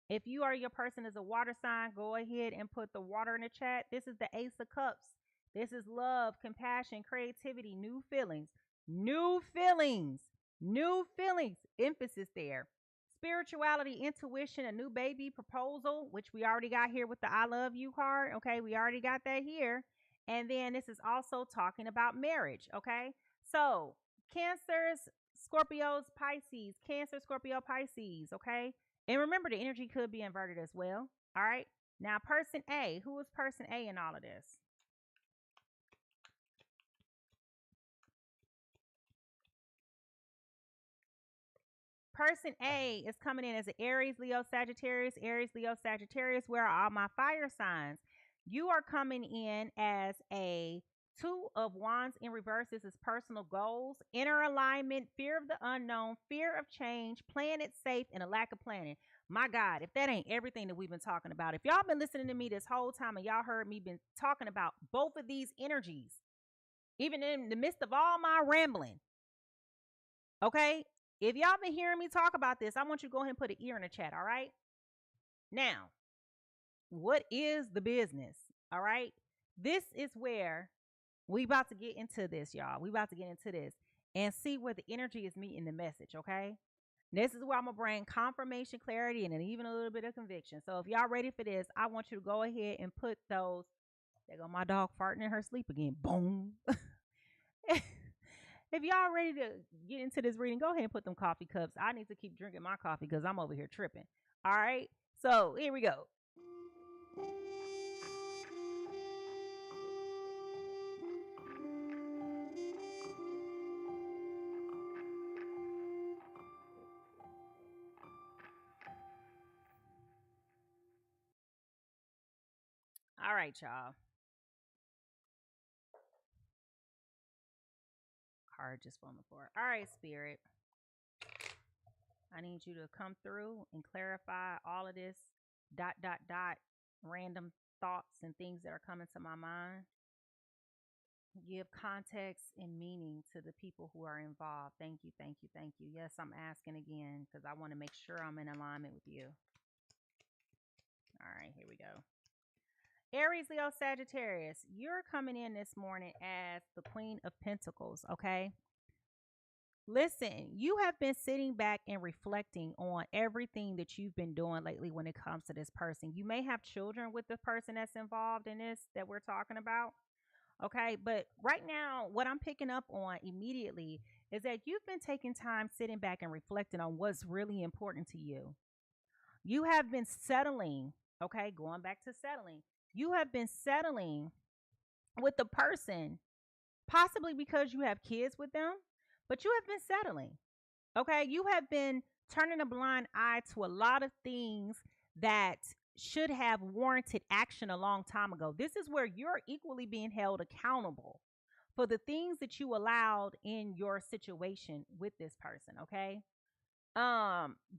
If you or your person is a water sign, go ahead and put the water in the chat. This is the Ace of Cups. This is love, compassion, creativity, new feelings, new feelings, new feelings. Emphasis there. Spirituality, intuition, a new baby proposal, which we already got here with the I love you card. Okay, we already got that here. And then this is also talking about marriage. Okay, so Cancers, Scorpios, Pisces, Cancer, Scorpio, Pisces. Okay, and remember the energy could be inverted as well. All right, now person A. Who is person A in all of this? Person A is coming in as an Aries, Leo, Sagittarius. Aries, Leo, Sagittarius. Where are all my fire signs? You are coming in as a Two of Wands in reverse. This is personal goals, inner alignment, fear of the unknown, fear of change, playing it safe, and a lack of planning. My God, if that ain't everything that we've been talking about, if y'all been listening to me this whole time and y'all heard me been talking about both of these energies, even in the midst of all my rambling, okay? If y'all been hearing me talk about this, I want you to go ahead and put an ear in the chat, all right? Now, what is the business? All right? This is where we about to get into this, y'all. We about to get into this and see where the energy is meeting the message, okay? This is where I'm going to bring confirmation, clarity, and even a little bit of conviction. So if y'all ready for this, I want you to go ahead and put those. There go my dog farting in her sleep again. Boom. If y'all ready to get into this reading, go ahead and put them coffee cups. I need to keep drinking my coffee because I'm over here tripping. All right. So here we go. All right, y'all. Card just on the floor. All right, Spirit. I need you to come through and clarify all of this random thoughts and things that are coming to my mind. Give context and meaning to the people who are involved. Thank you, thank you, thank you. Yes, I'm asking again because I want to make sure I'm in alignment with you. All right, here we go. Aries, Leo, Sagittarius, you're coming in this morning as the Queen of Pentacles, okay? Listen, you have been sitting back and reflecting on everything that you've been doing lately when it comes to this person. You may have children with the person that's involved in this that we're talking about, okay? But right now, what I'm picking up on immediately is that you've been taking time sitting back and reflecting on what's really important to you. You have been settling, okay? Going back to settling. You have been settling with the person, possibly because you have kids with them, but you have been settling, okay? You have been turning a blind eye to a lot of things that should have warranted action a long time ago. This is where you're equally being held accountable for the things that you allowed in your situation with this person, okay?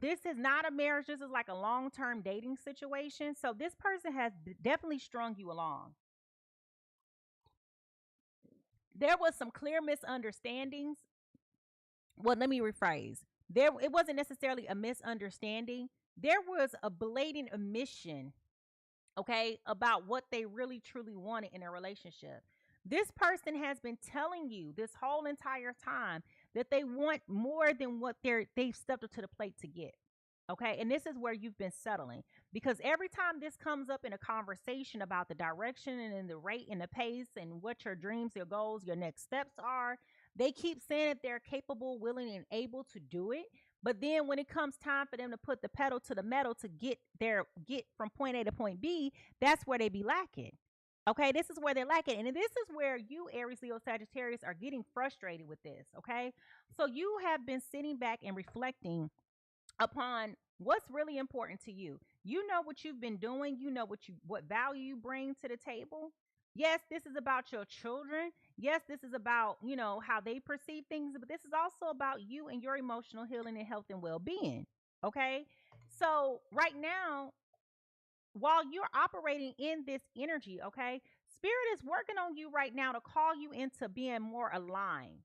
This is not a marriage. This is like a long-term dating situation. So this person has definitely strung you along. There was some clear misunderstandings. Well, let me rephrase. It wasn't necessarily a misunderstanding. There was a blatant omission, okay, about what they really truly wanted in a relationship. This person has been telling you this whole entire time that they want more than what they've stepped up to the plate to get. Okay. And this is where you've been settling, because every time this comes up in a conversation about the direction and the rate and the pace and what your dreams, your goals, your next steps are, they keep saying that they're capable, willing, and able to do it. But then when it comes time for them to put the pedal to the metal to get from point A to point B, that's where they be lacking. Okay, this is where they're lacking. And this is where you, Aries, Leo, Sagittarius, are getting frustrated with this. Okay, so you have been sitting back and reflecting upon what's really important to you. You know what you've been doing. You know what value you bring to the table. Yes, this is about your children. Yes, this is about, how they perceive things, but this is also about you and your emotional healing and health and well-being. Okay. So right now, while you're operating in this energy, okay, Spirit is working on you right now to call you into being more aligned.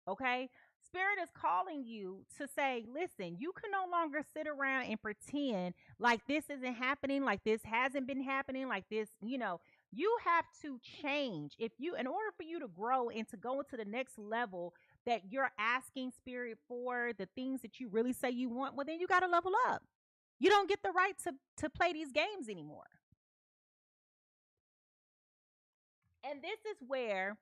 Okay. Spirit is calling you to say, listen, you can no longer sit around and pretend like this isn't happening, like this hasn't been happening, like this, you have to change. In order for you to grow and to go into the next level that you're asking Spirit for, the things that you really say you want, well, then you got to level up. You don't get the right to play these games anymore. And this is where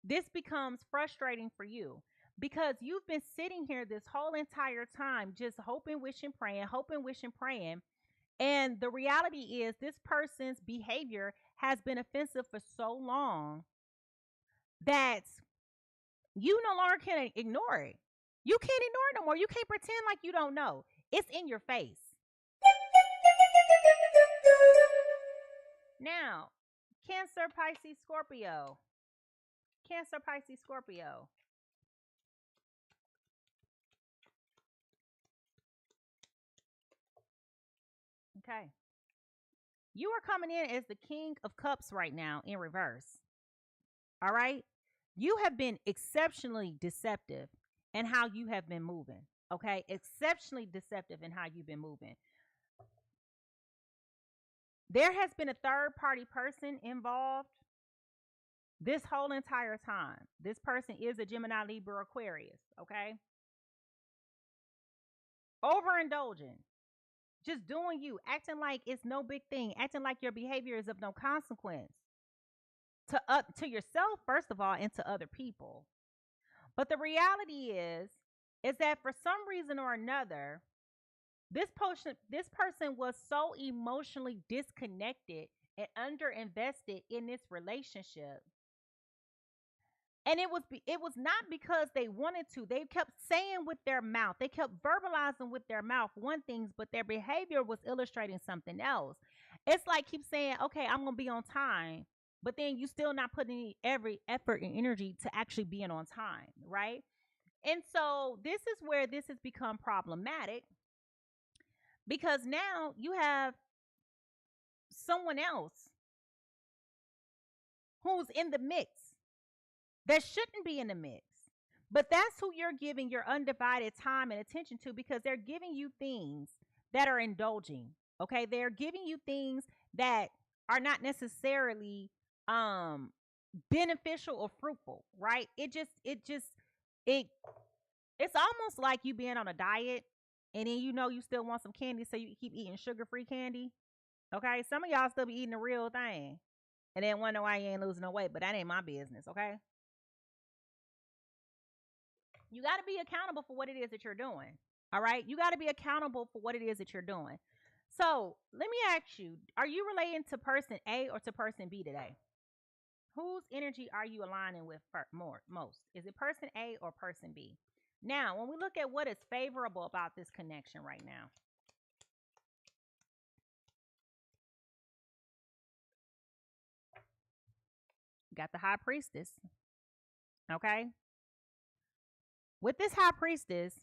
this becomes frustrating for you, because you've been sitting here this whole entire time just hoping, wishing, praying. And the reality is this person's behavior has been offensive for so long that you no longer can ignore it. You can't ignore it no more. You can't pretend like you don't know. It's in your face. Now, Cancer, Pisces, Scorpio. Cancer, Pisces, Scorpio. Okay. You are coming in as the King of Cups right now in reverse. All right. You have been exceptionally deceptive in how you have been moving. Okay. Exceptionally deceptive in how you've been moving. There has been a third party person involved this whole entire time. This person is a Gemini, Libra, Aquarius. Okay. Overindulging. Just doing you, acting like it's no big thing, acting like your behavior is of no consequence to yourself, first of all, and to other people. But the reality is that for some reason or another, this person was so emotionally disconnected and underinvested in this relationship. And it was not because they wanted to. They kept saying with their mouth, they kept verbalizing with their mouth one thing, but their behavior was illustrating something else. It's like keep saying, okay, I'm gonna be on time, but then you still not putting every effort and energy to actually being on time, right? And so this is where this has become problematic, because now you have someone else who's in the mix that shouldn't be in the mix. But that's who you're giving your undivided time and attention to, because they're giving you things that are indulging. Okay. They're giving you things that are not necessarily beneficial or fruitful, right? It's almost like you being on a diet and then you still want some candy, so you keep eating sugar-free candy. Okay. Some of y'all still be eating the real thing and then wonder why you ain't losing no weight, but that ain't my business. Okay. You got to be accountable for what it is that you're doing. All right. You got to be accountable for what it is that you're doing. So let me ask you, are you relating to person A or to person B today? Whose energy are you aligning with most? Is it person A or person B? Now, when we look at what is favorable about this connection right now, got the High Priestess. Okay. With this High Priestess,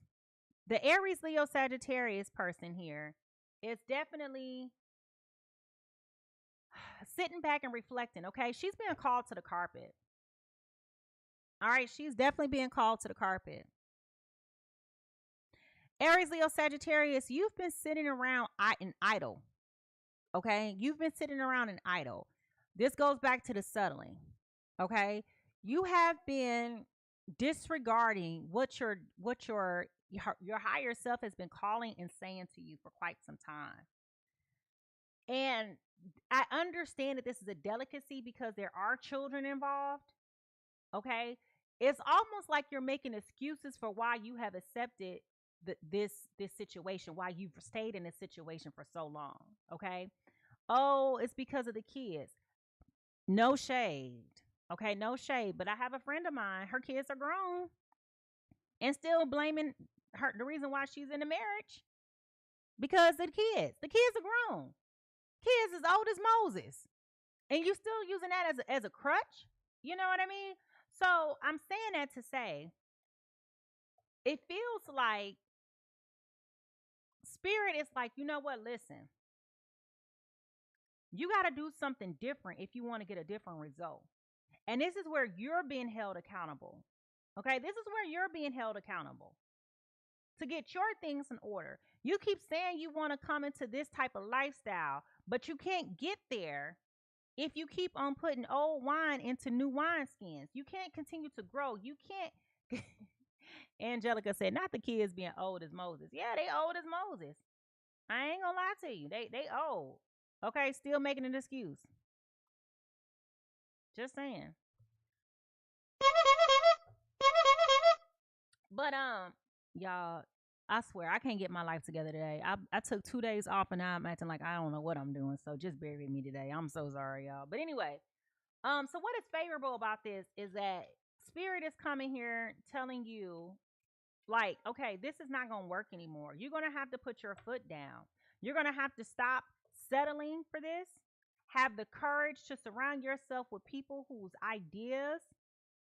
the Aries, Leo, Sagittarius person here is definitely sitting back and reflecting. Okay. She's being called to the carpet. All right. She's definitely being called to the carpet. Aries, Leo, Sagittarius, you've been sitting around in idle. Okay. You've been sitting around in idle. This goes back to the settling. Okay. You have been disregarding what your higher self has been calling and saying to you for quite some time. And I understand that this is a delicacy because there are children involved. Okay. It's almost like you're making excuses for why you have accepted this situation, why you've stayed in this situation for so long. Okay. Oh, it's because of the kids. No shade. Okay, no shade. But I have a friend of mine, her kids are grown, and still blaming her, the reason why she's in a marriage, because of the kids. The kids are grown. Kids as old as Moses. And you still using that as a crutch? You know what I mean? So I'm saying that to say, it feels like Spirit is like, you know what? Listen, you got to do something different if you want to get a different result. And this is where you're being held accountable. Okay, this is where you're being held accountable to get your things in order. You keep saying you want to come into this type of lifestyle, but you can't get there if you keep on putting old wine into new wineskins. You can't continue to grow. You can't. Angelica said, not the kids being old as Moses. Yeah, they old as Moses. I ain't gonna lie to you. They old. Okay, still making an excuse. Just saying. But y'all, I swear I can't get my life together today. I took 2 days off and now I'm acting like I don't know what I'm doing. So just bear with me today. I'm so sorry, y'all. But anyway, so what is favorable about this is that Spirit is coming here telling you, like, okay, this is not gonna work anymore. You're gonna have to put your foot down. You're gonna have to stop settling for this. Have the courage to surround yourself with people whose ideas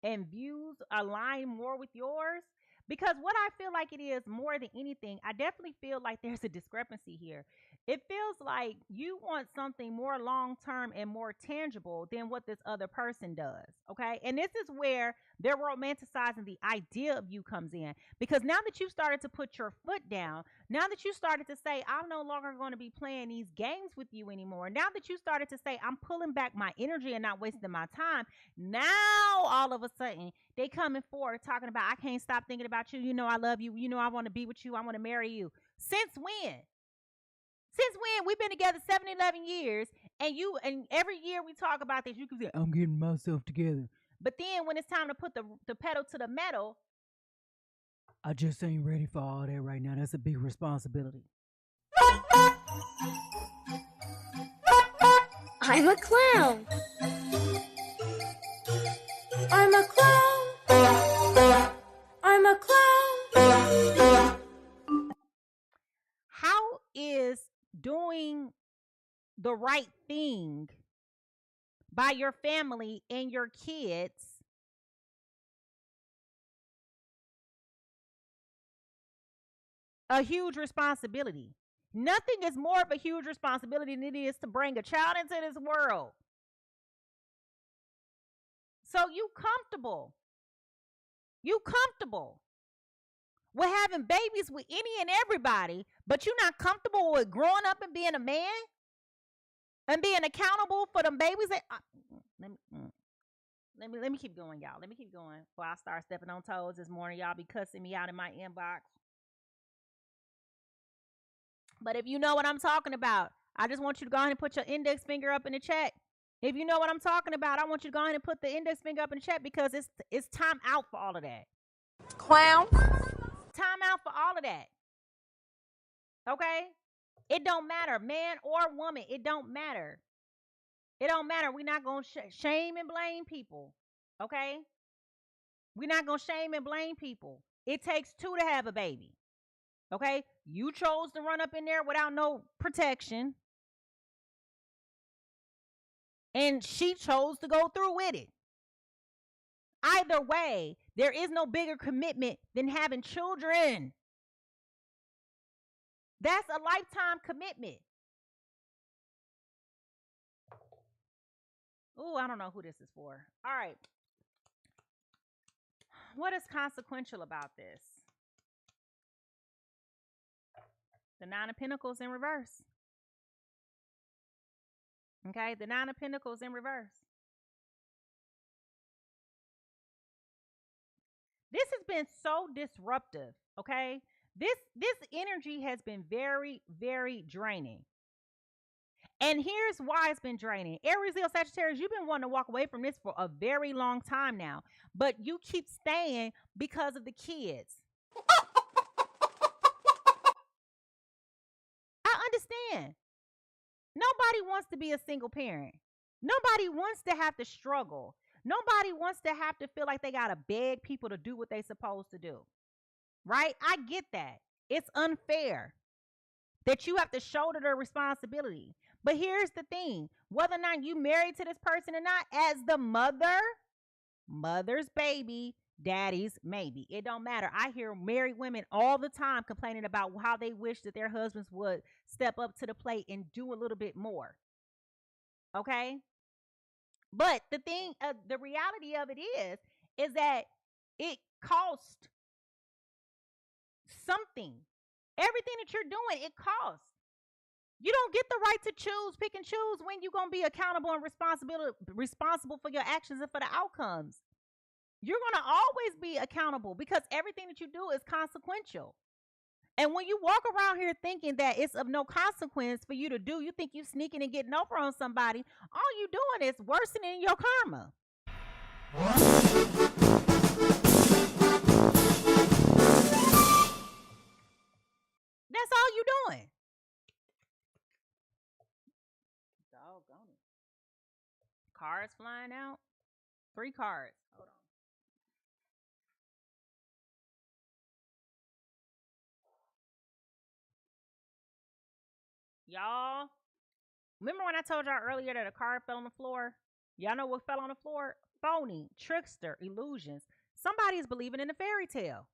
and views align more with yours. Because what I feel like it is more than anything, I definitely feel like there's a discrepancy here. It feels like you want something more long-term and more tangible than what this other person does. Okay. And this is where they're romanticizing the idea of you comes in. Because now that you started to put your foot down, now that you started to say, I'm no longer going to be playing these games with you anymore. Now that you started to say, I'm pulling back my energy and not wasting my time. Now, all of a sudden, they coming forward talking about, I can't stop thinking about you. You know, I love you. You know, I want to be with you. I want to marry you. Since when? Since when? We've been together 11 years, and every year we talk about this. You can say, I'm getting myself together. But then when it's time to put the pedal to the metal, I just ain't ready for all that right now. That's a big responsibility. I'm a clown. I'm a clown. I'm a clown. How is doing the right thing by your family and your kids a huge responsibility? Nothing is more of a huge responsibility than it is to bring a child into this world. So you comfortable with having babies with any and everybody, but you're not comfortable with growing up and being a man and being accountable for them babies. Let me keep going, y'all. Let me keep going before I start stepping on toes this morning. Y'all be cussing me out in my inbox. But if you know what I'm talking about, I just want you to go ahead and put your index finger up in the chat. If you know what I'm talking about, I want you to go ahead and put the index finger up in the chat because it's time out for all of that. Clown. Time out for all of that. Okay? It don't matter, man or woman. It don't matter. It don't matter. We're not going to shame and blame people. Okay? We're not going to shame and blame people. It takes two to have a baby. Okay? You chose to run up in there without no protection. And she chose to go through with it. Either way, there is no bigger commitment than having children. That's a lifetime commitment. Oh, I don't know who this is for. All right. What is consequential about this? The Nine of Pentacles in reverse. Okay, the Nine of Pentacles in reverse. This has been so disruptive, okay? This energy has been very, very draining. And here's why it's been draining. Aries, Leo, Sagittarius, you've been wanting to walk away from this for a very long time now, but you keep staying because of the kids. I understand. Nobody wants to be a single parent. Nobody wants to have to struggle. Nobody wants to have to feel like they got to beg people to do what they're supposed to do. Right? I get that. It's unfair that you have to shoulder the responsibility. But here's the thing. Whether or not you married to this person or not, as the mother, Mother's baby, daddy's maybe. It don't matter. I hear married women all the time complaining about how they wish that their husbands would step up to the plate and do a little bit more. Okay? But the reality of it is that it costs something. Everything that you're doing, it costs. You don't get the right to pick and choose when you're going to be accountable and responsible for your actions and for the outcomes. You're going to always be accountable because everything that you do is consequential. And when you walk around here thinking that it's of no consequence for you to do, you think you're sneaking and getting over on somebody, all you're doing is worsening your karma. That's all you're doing. Doggone it. Cards flying out. 3 cards. Hold on. Y'all, remember when I told y'all earlier that a card fell on the floor? Y'all know what fell on the floor? Phony, trickster, illusions. Somebody is believing in a fairy tale.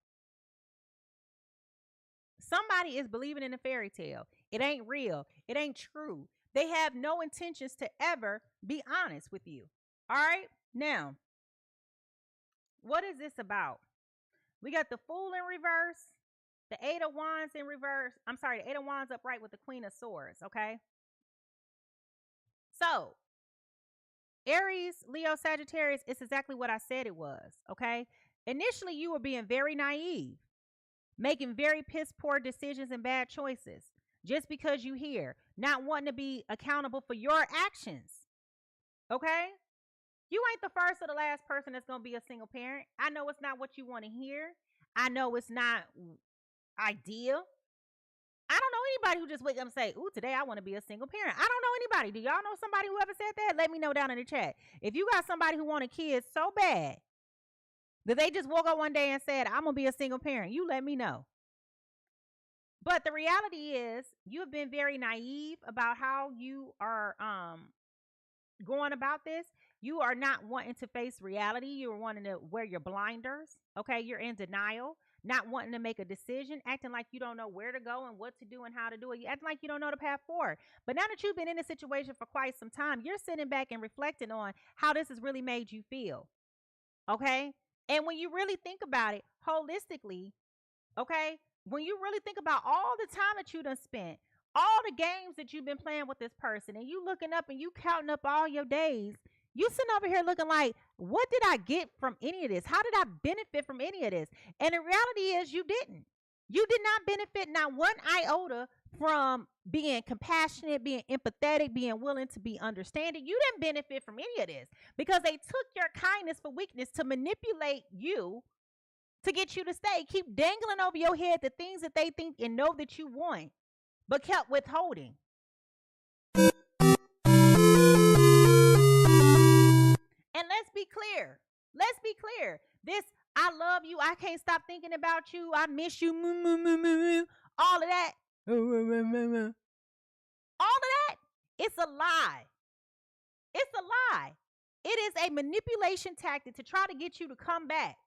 Somebody is believing in a fairy tale. It ain't real. It ain't true. They have no intentions to ever be honest with you. All right? Now, what is this about? We got the Fool in reverse, the 8 of Wands in reverse. I'm sorry, the 8 of Wands upright with the Queen of Swords, okay? So, Aries, Leo, Sagittarius, it's exactly what I said it was, okay? Initially, you were being very naive, making very piss poor decisions and bad choices just because you hear, not wanting to be accountable for your actions, okay? You ain't the first or the last person that's going to be a single parent. I know it's not what you want to hear. I know it's not ideal. I don't know anybody who just wake up and say, ooh, today I want to be a single parent. I don't know anybody. Do y'all know somebody who ever said that? Let me know down in the chat. If you got somebody who wanted kids so bad that they just woke up one day and said, I'm going to be a single parent, you let me know. But the reality is you've been very naive about how you are going about this. You are not wanting to face reality. You're wanting to wear your blinders. Okay, you're in denial, not wanting to make a decision, acting like you don't know where to go and what to do and how to do it. You acting like you don't know the path forward. But now that you've been in a situation for quite some time, you're sitting back and reflecting on how this has really made you feel. Okay, and when you really think about it holistically, okay, when you really think about all the time that you done spent, all the games that you've been playing with this person, and you looking up and you counting up all your days, you sitting over here looking like, what did I get from any of this? How did I benefit from any of this? And the reality is you didn't. You did not benefit not one iota from being compassionate, being empathetic, being willing to be understanding. You didn't benefit from any of this because they took your kindness for weakness to manipulate you to get you to stay. Keep dangling over your head the things that they think and know that you want, but kept withholding. And let's be clear. Let's be clear. This, I love you, I can't stop thinking about you, I miss you, all of that. All of that, it's a lie. It's a lie. It is a manipulation tactic to try to get you to come back.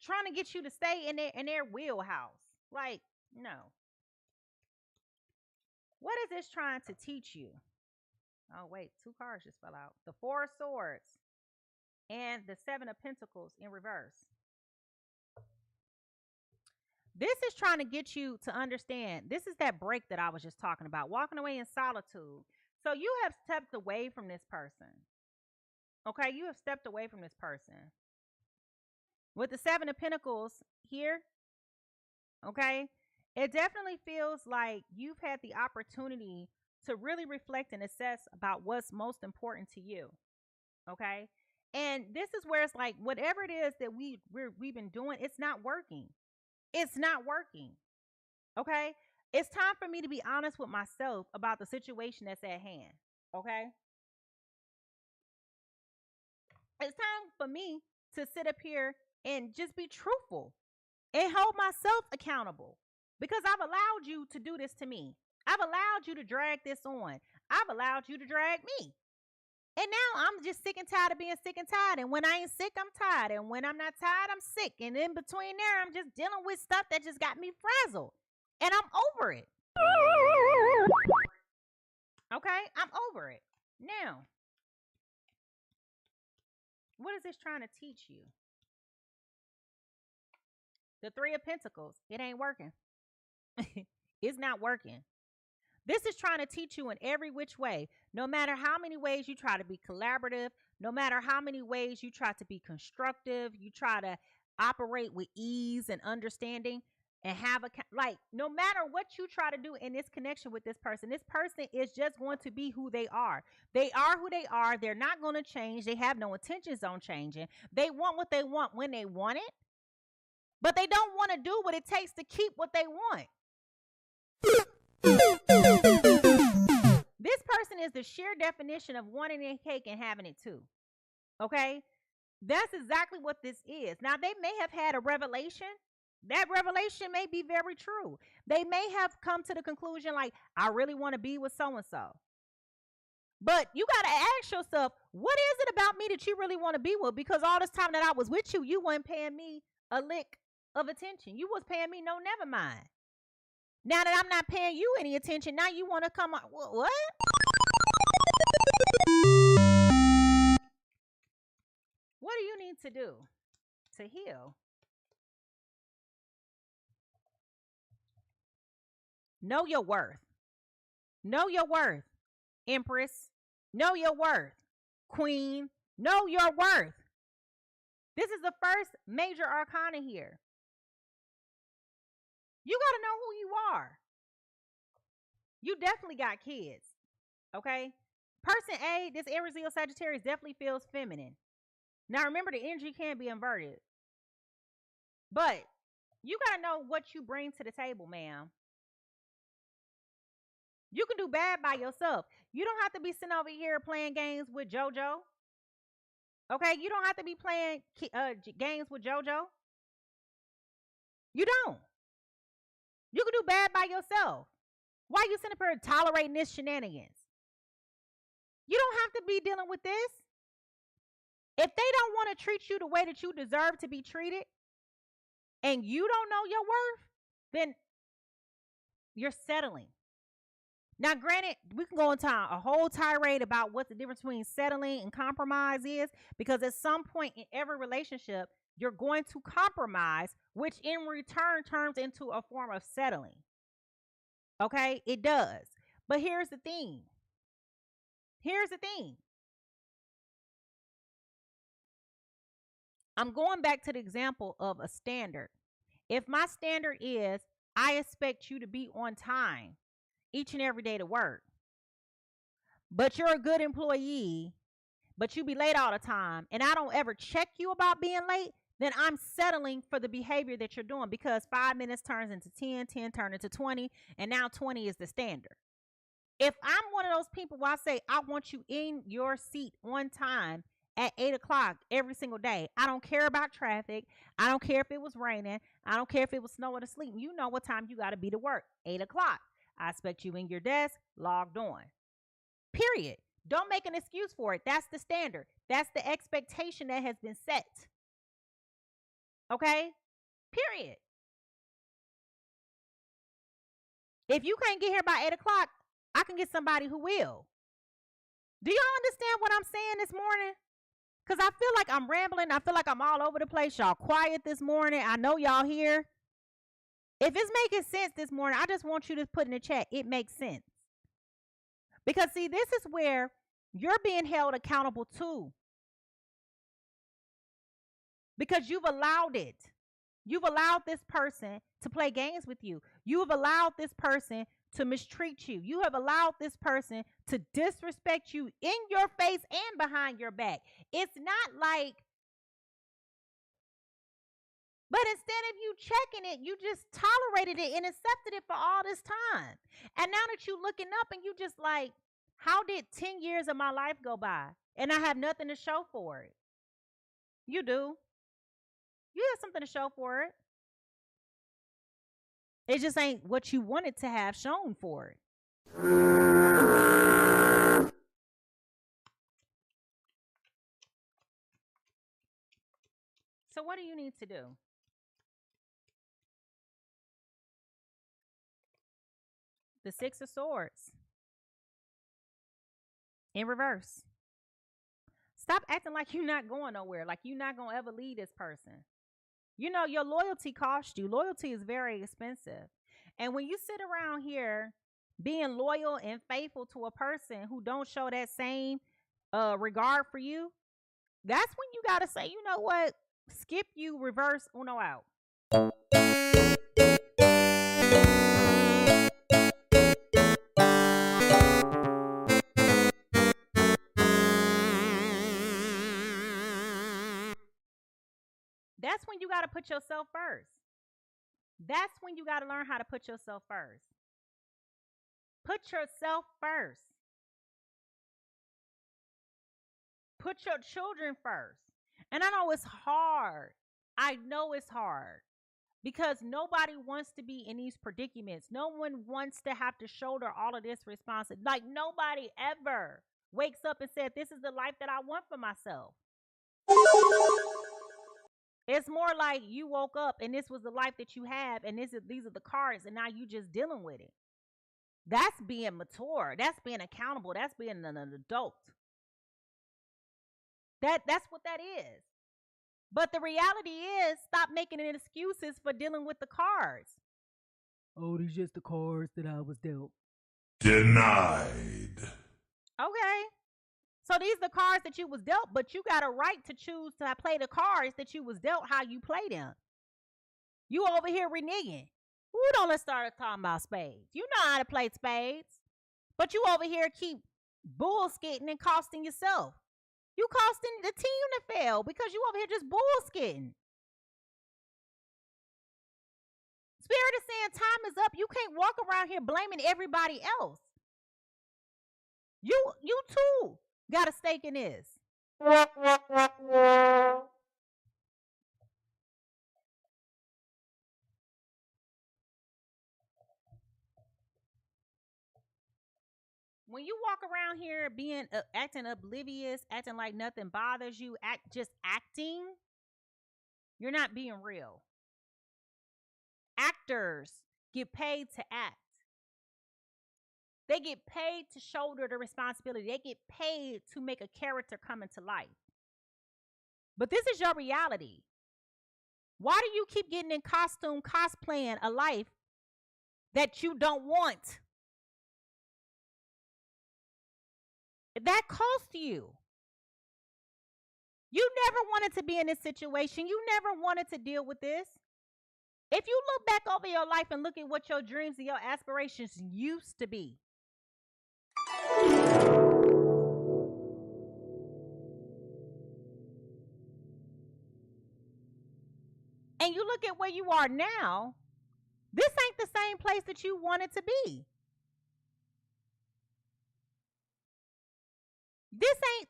Trying to get you to stay in their wheelhouse. Like, no. What is this trying to teach you? Oh, wait, 2 cards just fell out. The 4 of Swords and the 7 of Pentacles in reverse. This is trying to get you to understand. This is that break that I was just talking about. Walking away in solitude. So you have stepped away from this person. Okay, you have stepped away from this person. With the 7 of Pentacles here, okay, it definitely feels like you've had the opportunity to really reflect and assess about what's most important to you, okay? And this is where it's like, whatever it is that we've been doing, it's not working. It's not working, okay? It's time for me to be honest with myself about the situation that's at hand, okay? It's time for me to sit up here and just be truthful and hold myself accountable because I've allowed you to do this to me. I've allowed you to drag this on. I've allowed you to drag me. And now I'm just sick and tired of being sick and tired. And when I ain't sick, I'm tired. And when I'm not tired, I'm sick. And in between there, I'm just dealing with stuff that just got me frazzled. And I'm over it. Okay? I'm over it. Now, what is this trying to teach you? The Three of Pentacles. It ain't working. It's not working. This is trying to teach you in every which way. No matter how many ways you try to be collaborative, no matter how many ways you try to be constructive, you try to operate with ease and understanding and have no matter what you try to do in this connection with this person is just going to be who they are. They are who they are. They're not going to change. They have no intentions on changing. They want what they want when they want it, but they don't want to do what it takes to keep what they want. This person is the sheer definition of wanting a cake and having it too. Okay? That's exactly what this is. Now, they may have had a revelation. That revelation may be very true. They may have come to the conclusion like, I really want to be with so-and-so. But you got to ask yourself, what is it about me that you really want to be with? Because all this time that I was with you, you weren't paying me a lick of attention. You was paying me no never mind. Now that I'm not paying you any attention, now you want to come on. What? What do you need to do to heal? Know your worth. Know your worth, Empress. Know your worth, Queen. Know your worth. This is the first major arcana here. You got to know who you are. You definitely got kids, okay? Person A, this Aries, Leo, Sagittarius definitely feels feminine. Now, remember, the energy can be inverted. But you got to know what you bring to the table, ma'am. You can do bad by yourself. You don't have to be sitting over here playing games with JoJo. Okay? You don't have to be playing games with JoJo. You don't. You can do bad by yourself. Why you sitting up here tolerating this shenanigans? You don't have to be dealing with this. If they don't want to treat you the way that you deserve to be treated, and you don't know your worth, then you're settling. Now, granted, we can go into a whole tirade about what the difference between settling and compromise is, because at some point in every relationship, you're going to compromise, which in return turns into a form of settling. Okay? It does. But here's the thing. I'm going back to the example of a standard. If my standard is, I expect you to be on time each and every day to work, but you're a good employee, but you be late all the time, and I don't ever check you about being late, then I'm settling for the behavior that you're doing, because 5 minutes turns into 10, 10 turns into 20, and now 20 is the standard. If I'm one of those people where I say, I want you in your seat on time at 8 o'clock every single day. I don't care about traffic. I don't care if it was raining. I don't care if it was snowing or sleet. You know what time you got to be to work. 8 o'clock. I expect you in your desk, logged on. Period. Don't make an excuse for it. That's the standard. That's the expectation that has been set. Okay? Period. If you can't get here by 8 o'clock, I can get somebody who will. Do y'all understand what I'm saying this morning? Because I feel like I'm rambling. I feel like I'm all over the place. Y'all quiet this morning. I know y'all here. If it's making sense this morning, I just want you to put in the chat, it makes sense. Because, see, this is where you're being held accountable too. Because you've allowed it. You've allowed this person to play games with you. You have allowed this person to mistreat you. You have allowed this person to disrespect you in your face and behind your back. It's not like, but instead of you checking it, you just tolerated it and accepted it for all this time. And now that you're looking up and you just like, how did 10 years of my life go by and I have nothing to show for it? You do. You have something to show for it. It just ain't what you wanted to have shown for it. So what do you need to do? The Six of Swords in reverse. Stop acting like you're not going nowhere, like you're not going to ever leave this person. You know, your loyalty costs you. Loyalty is very expensive. And when you sit around here being loyal and faithful to a person who don't show that same regard for you, that's when you got to say, you know what? Skip you, reverse, uno out. That's when you got to put yourself first. That's when you got to learn how to put yourself first. Put yourself first. Put your children first. And I know it's hard. I know it's hard because nobody wants to be in these predicaments. No one wants to have to shoulder all of this responsibility. Like nobody ever wakes up and said, this is the life that I want for myself. It's more like you woke up and this was the life that you have, and these are the cards, and now you just dealing with it. That's being mature. That's being accountable. That's being an adult. That's what that is. But the reality is, stop making excuses for dealing with the cards. Oh, these just the cards that I was dealt. Denied. Okay. So these are the cards that you was dealt, but you got a right to choose to play the cards that you was dealt how you play them. You over here reneging. Ooh, don't let's start talking about spades. You know how to play spades. But you over here keep bullskitting and costing yourself. You costing the team to fail because you over here just bullskitting. Spirit is saying time is up. You can't walk around here blaming everybody else. You too got a stake in this. When you walk around here being acting oblivious, acting like nothing bothers you, just acting, you're not being real. Actors get paid to act. They get paid to shoulder the responsibility. They get paid to make a character come into life. But this is your reality. Why do you keep getting in costume, cosplaying a life that you don't want? That cost you. You never wanted to be in this situation. You never wanted to deal with this. If you look back over your life and look at what your dreams and your aspirations used to be, and you look at where you are now, this ain't the same place that you wanted to be.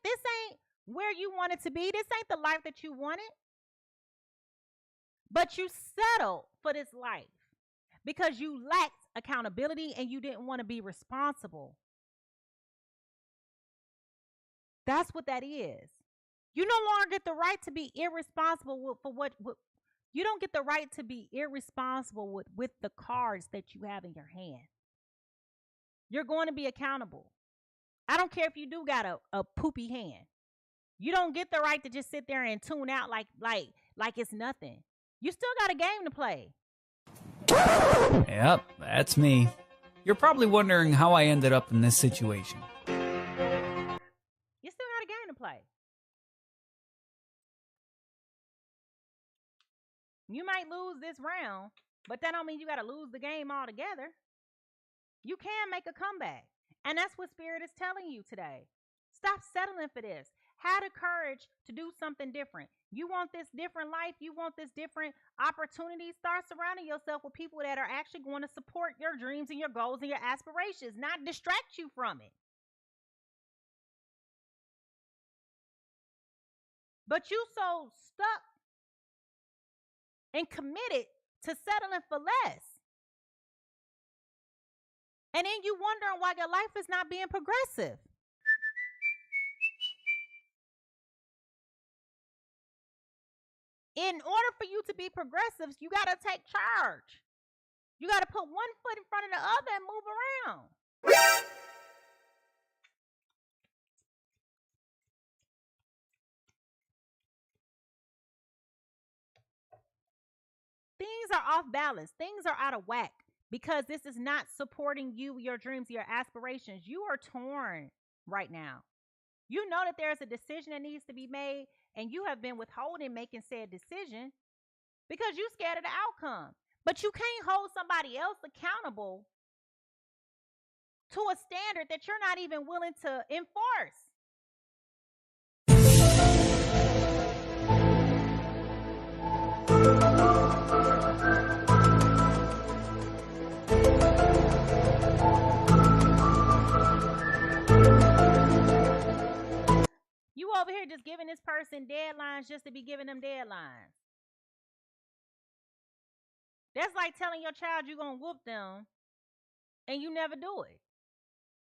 This ain't where you wanted to be. This ain't the life that you wanted. But you settled for this life because you lacked accountability and you didn't want to be responsible. That's what that is. You no longer get the right to be irresponsible for what you don't get the right to be irresponsible with the cards that you have in your hand. You're going to be accountable. I don't care if you do got a poopy hand. You don't get the right to just sit there and tune out like it's nothing. You still got a game to play. Yep, that's me. You're probably wondering how I ended up in this situation. You still got a game to play. You might lose this round, but that don't mean you got to lose the game altogether. You can make a comeback. And that's what Spirit is telling you today. Stop settling for this. Have the courage to do something different. You want this different life. You want this different opportunity. Start surrounding yourself with people that are actually going to support your dreams and your goals and your aspirations, not distract you from it. But you so stuck and committed to settling for less. And then you wondering why your life is not being progressive. In order for you to be progressive, you got to take charge. You got to put one foot in front of the other and move around. Things are off balance. Things are out of whack because this is not supporting you, your dreams, your aspirations. You are torn right now. You know that there's a decision that needs to be made, and you have been withholding making said decision because you're scared of the outcome. But you can't hold somebody else accountable to a standard that you're not even willing to enforce. You over here just giving this person deadlines just to be giving them deadlines. That's like telling your child you're going to whoop them and you never do it.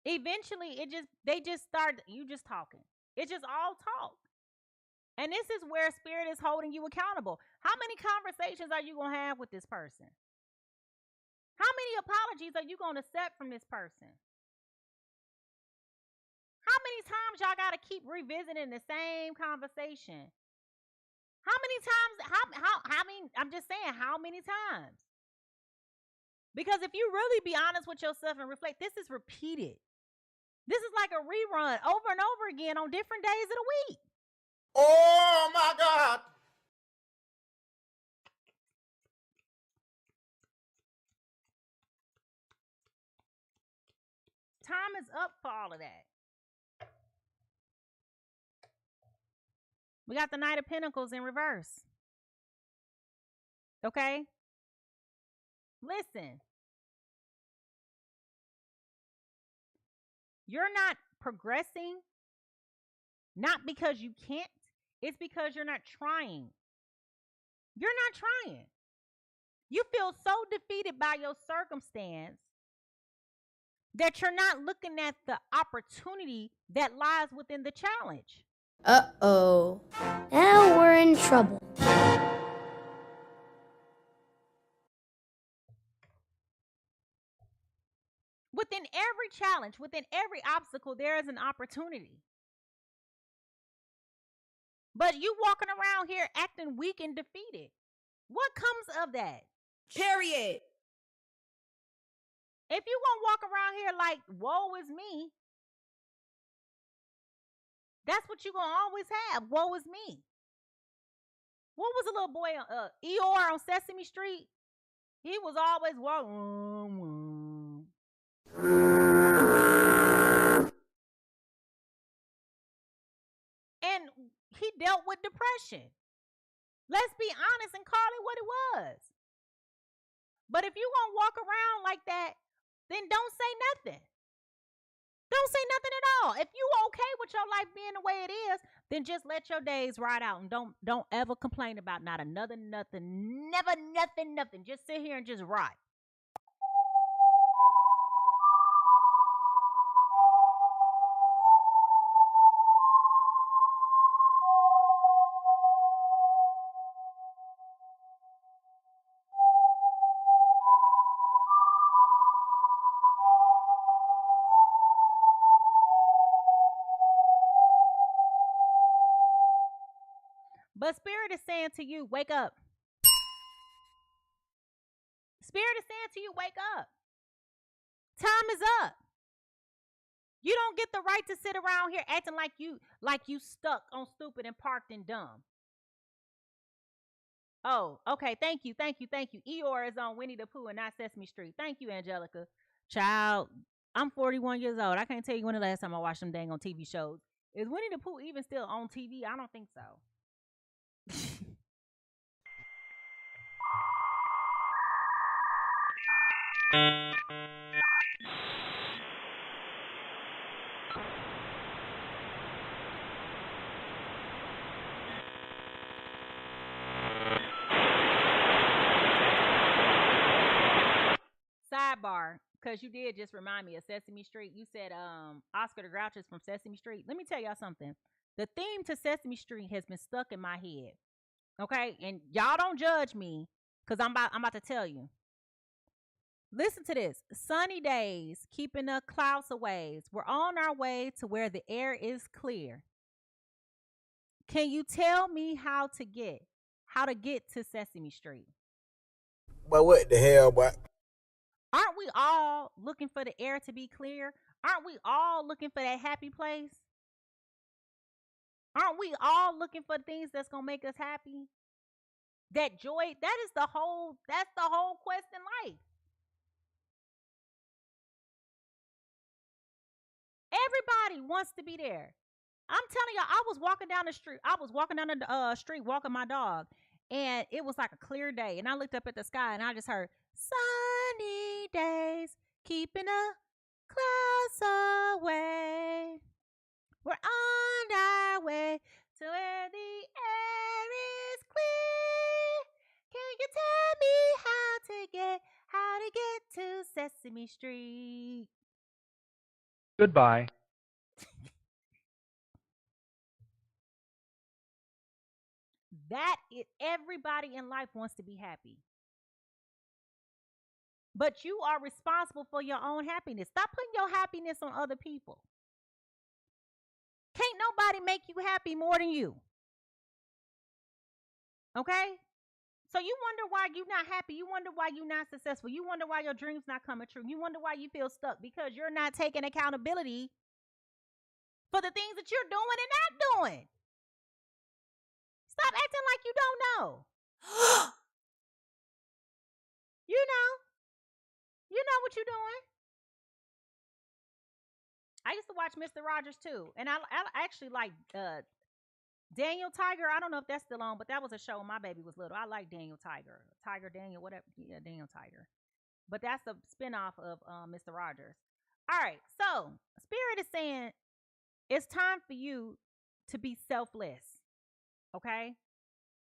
Eventually, they just start, you just talking. It's just all talk. And this is where spirit is holding you accountable. How many conversations are you going to have with this person? How many apologies are you going to accept from this person? How many times y'all got to keep revisiting the same conversation? How many times, I'm just saying, how many times? Because if you really be honest with yourself and reflect, this is repeated. This is like a rerun over and over again on different days of the week. Oh my God. Time is up for all of that. We got the Knight of Pentacles in reverse. Okay? Listen. You're not progressing, not because you can't. It's because you're not trying. You're not trying. You feel so defeated by your circumstance that you're not looking at the opportunity that lies within the challenge. Uh-oh. Now we're in trouble. Within every challenge, within every obstacle, there is an opportunity. But you walking around here acting weak and defeated. What comes of that? Period. If you gonna walk around here like, woe is me, that's what you gonna always have. Woe is me. What was the little boy, Eeyore on Sesame Street? He was always walking. And he dealt with depression. Let's be honest and call it what it was. But if you gonna walk around like that, then don't say nothing. Don't say nothing at all. If you okay with your life being the way it is, then just let your days ride out and don't ever complain about not another nothing, never nothing. Just sit here and just ride. But Spirit is saying to you, wake up. Spirit is saying to you, wake up. Time is up. You don't get the right to sit around here acting like you stuck on stupid and parked and dumb. Oh, okay. Thank you. Eeyore is on Winnie the Pooh and not Sesame Street. Thank you, Angelica. Child, I'm 41 years old. I can't tell you when the last time I watched them dang on TV shows. Is Winnie the Pooh even still on TV? I don't think so. Sidebar, because you did just remind me of Sesame Street. You said Oscar the Grouch is from Sesame Street. Let me tell y'all something. The theme to Sesame Street has been stuck in my head Okay? And y'all don't judge me because I'm about to tell you. Listen to this. Sunny days, keeping the clouds away. We're on our way to where the air is clear. Can you tell me how to get to Sesame Street? But what the hell, boy? Aren't we all looking for the air to be clear? Aren't we all looking for that happy place? Aren't we all looking for things that's going to make us happy? That joy, that's the whole quest in life. Everybody wants to be there. I'm telling y'all, I was walking down the street, walking my dog, and it was like a clear day. And I looked up at the sky, and I just heard, sunny days, keeping the clouds away. We're on our way to where the air is clear. Can you tell me how to get to Sesame Street? Goodbye. That is, everybody in life wants to be happy. But you are responsible for your own happiness. Stop putting your happiness on other people. Can't nobody make you happy more than you. Okay? So you wonder why you're not happy. You wonder why you're not successful. You wonder why your dreams not coming true. You wonder why you feel stuck because you're not taking accountability for the things that you're doing and not doing. Stop acting like you don't know. You know what you're doing. I used to watch Mr. Rogers too. And I actually like Daniel Tiger. I don't know if that's still on, but that was a show when my baby was little. I like Daniel Tiger. Tiger Daniel, whatever. Yeah, Daniel Tiger. But that's a spinoff of Mr. Rogers. All right. So Spirit is saying it's time for you to be selfless. Okay?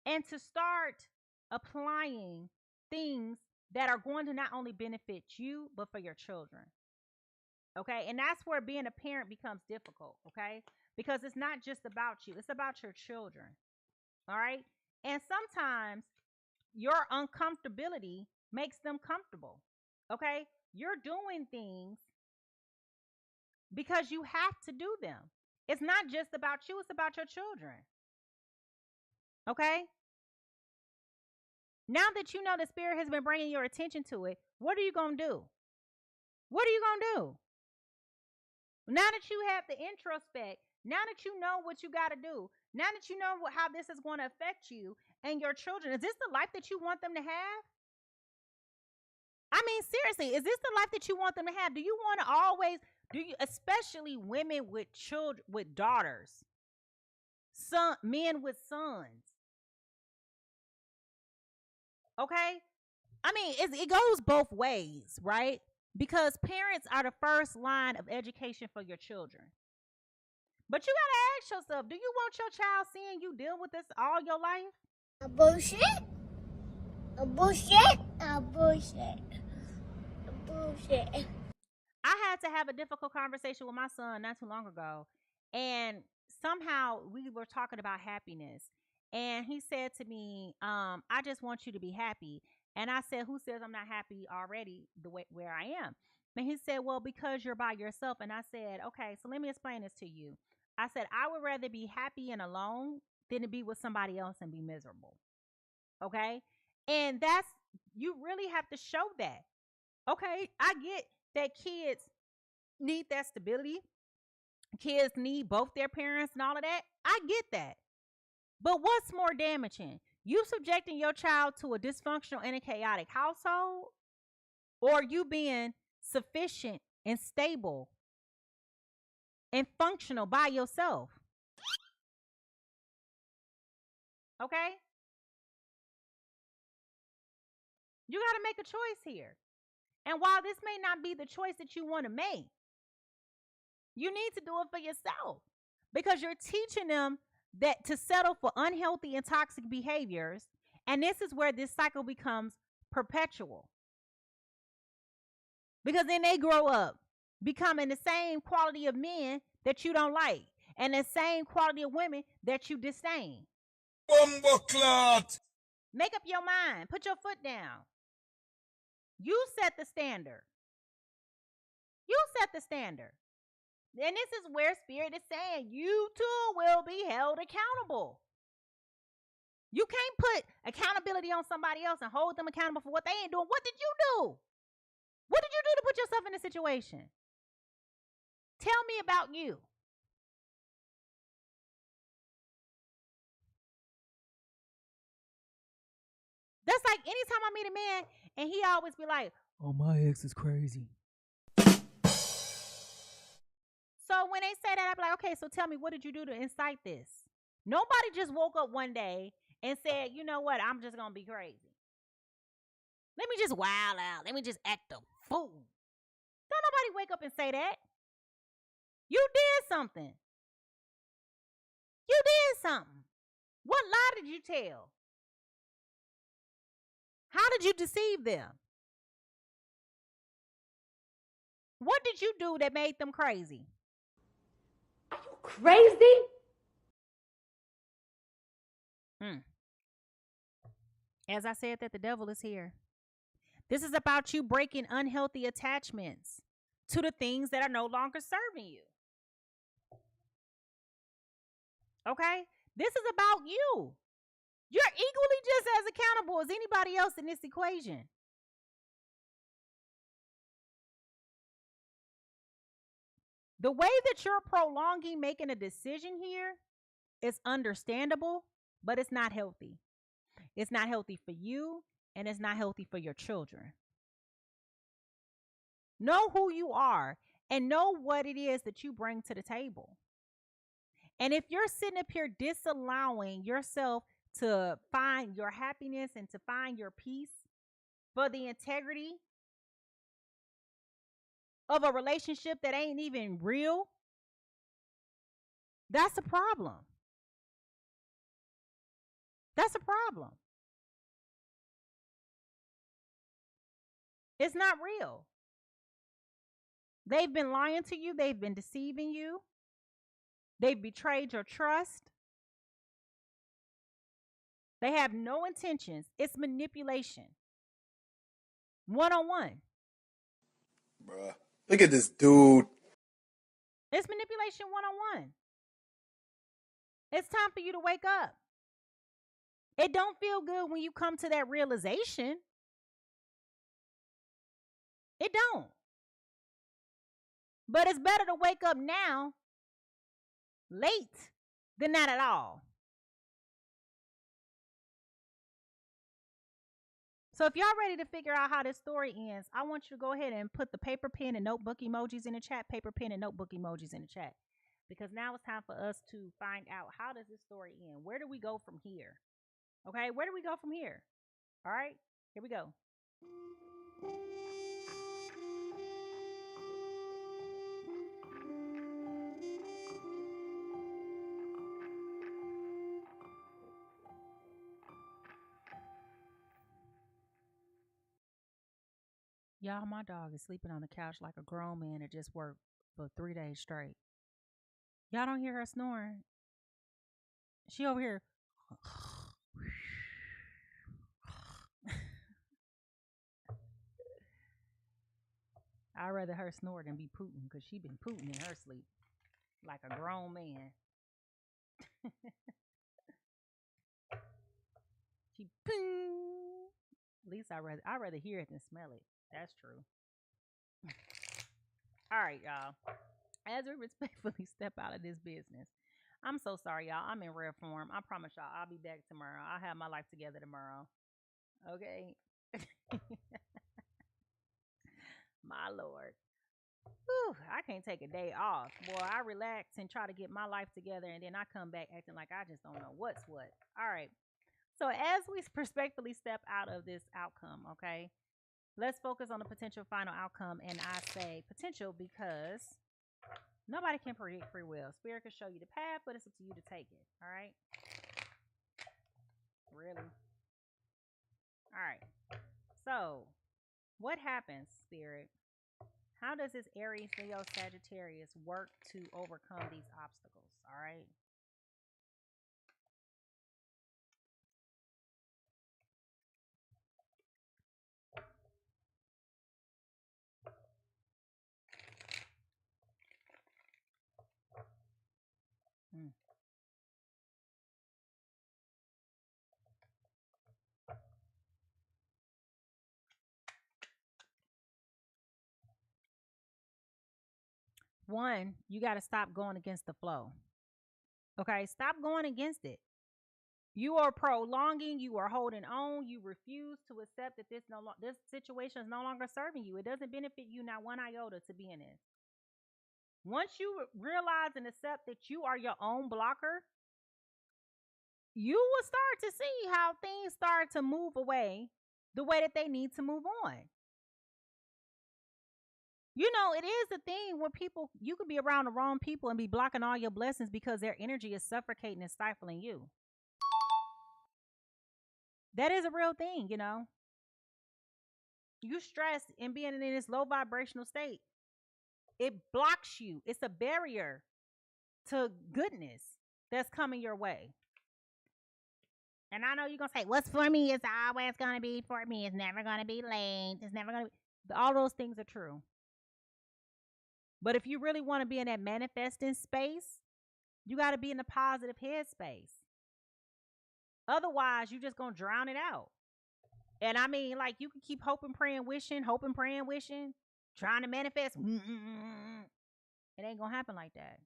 And to start applying things that are going to not only benefit you, but for your children. Okay? And that's where being a parent becomes difficult. Okay? Because it's not just about you. It's about your children. All right? And sometimes your uncomfortability makes them comfortable. Okay? You're doing things because you have to do them. It's not just about you. It's about your children. Okay? Now that you know the Spirit has been bringing your attention to it, what are you going to do? What are you going to do? Now that you have the introspect, now that you know what you got to do, now that you know how this is going to affect you and your children, is this the life that you want them to have? I mean, seriously, is this the life that you want them to have? Do you want to always, especially women with children, with daughters, men with sons? Okay? I mean, it goes both ways, right? Because parents are the first line of education for your children. But you got to ask yourself, do you want your child seeing you deal with this all your life? A bullshit. A bullshit. A bullshit. A bullshit. I had to have a difficult conversation with my son not too long ago. And somehow we were talking about happiness. And he said to me, I just want you to be happy. And I said, who says I'm not happy already the way where I am? And he said, well, because you're by yourself. And I said, okay, so let me explain this to you. I said, I would rather be happy and alone than to be with somebody else and be miserable. Okay? And you really have to show that. Okay? I get that kids need that stability. Kids need both their parents and all of that. I get that. But what's more damaging? You subjecting your child to a dysfunctional and a chaotic household, or you being sufficient and stable and functional by yourself? Okay? You got to make a choice here. And while this may not be the choice that you want to make, you need to do it for yourself, because you're teaching them that to settle for unhealthy and toxic behaviors. And this is where this cycle becomes perpetual. Because then they grow up becoming the same quality of men that you don't like and the same quality of women that you disdain. Bumbleclot! Make up your mind. Put your foot down. You set the standard. You set the standard. And this is where Spirit is saying you too will be held accountable. You can't put accountability on somebody else and hold them accountable for what they ain't doing. What did you do? What did you do to put yourself in this situation? Tell me about you. That's like anytime I meet a man and he always be like, oh, my ex is crazy. So when they say that, I be like, okay, so tell me, what did you do to incite this? Nobody just woke up one day and said, you know what, I'm just going to be crazy. Let me just wild out. Let me just act a fool. Don't nobody wake up and say that. You did something. You did something. What lie did you tell? How did you deceive them? What did you do that made them crazy? Are you crazy? As I said, that the devil is here. This is about you breaking unhealthy attachments to the things that are no longer serving you. Okay? This is about you. You're equally just as accountable as anybody else in this equation. The way that you're prolonging making a decision here is understandable, but it's not healthy. It's not healthy for you, and it's not healthy for your children. Know who you are and know what it is that you bring to the table. And if you're sitting up here disallowing yourself to find your happiness and to find your peace for the integrity of a relationship that ain't even real, that's a problem. That's a problem. It's not real. They've been lying to you. They've been deceiving you. They've betrayed your trust. They have no intentions. It's manipulation. One-on-one. Bruh. Look at this dude. It's manipulation one-on-one. It's time for you to wake up. It don't feel good when you come to that realization. It don't. But it's better to wake up now, late, than not at all. So if y'all ready to figure out how this story ends, I want you to go ahead and put the paper, pen, and notebook emojis in the chat. Paper, pen, and notebook emojis in the chat. Because now it's time for us to find out, how does this story end? Where do we go from here? Okay, where do we go from here? All right, here we go. Y'all, my dog is sleeping on the couch like a grown man that just worked for 3 days straight. Y'all don't hear her snoring. She over here. I'd rather her snore than be pooting, because she been pooting in her sleep like a grown man. She ping. At least I'd rather hear it than smell it. That's true. All right, y'all. As we respectfully step out of this business, I'm so sorry, y'all. I'm in rare form. I promise y'all I'll be back tomorrow. I'll have my life together tomorrow. Okay? My Lord. Whew, I can't take a day off. Boy, I relax and try to get my life together, and then I come back acting like I just don't know what's what. All right. So as we respectfully step out of this outcome, okay, let's focus on the potential final outcome. And I say potential because nobody can predict free will. Spirit can show you the path, but it's up to you to take it. All right? Really? All right. So what happens, Spirit? How does this Aries, NeYo, Sagittarius work to overcome these obstacles? All right. one, you got to stop going against the flow. Okay, stop going against it. You are prolonging, you are holding on, you refuse to accept that this situation is no longer serving you. It doesn't benefit you not one iota to be in this. Once you realize and accept that you are your own blocker, you will start to see how things start to move away the way that they need to move on. You know, it is the thing where people, you could be around the wrong people and be blocking all your blessings because their energy is suffocating and stifling you. That is a real thing, you know. You stress and being in this low vibrational state, it blocks you. It's a barrier to goodness that's coming your way. And I know you're going to say, what's for me is always going to be for me. It's never going to be late. It's never going to be. All those things are true. But if you really want to be in that manifesting space, you got to be in the positive headspace. Otherwise, you're just going to drown it out. And I mean, like, you can keep hoping, praying, wishing, trying to manifest. It ain't going to happen like that.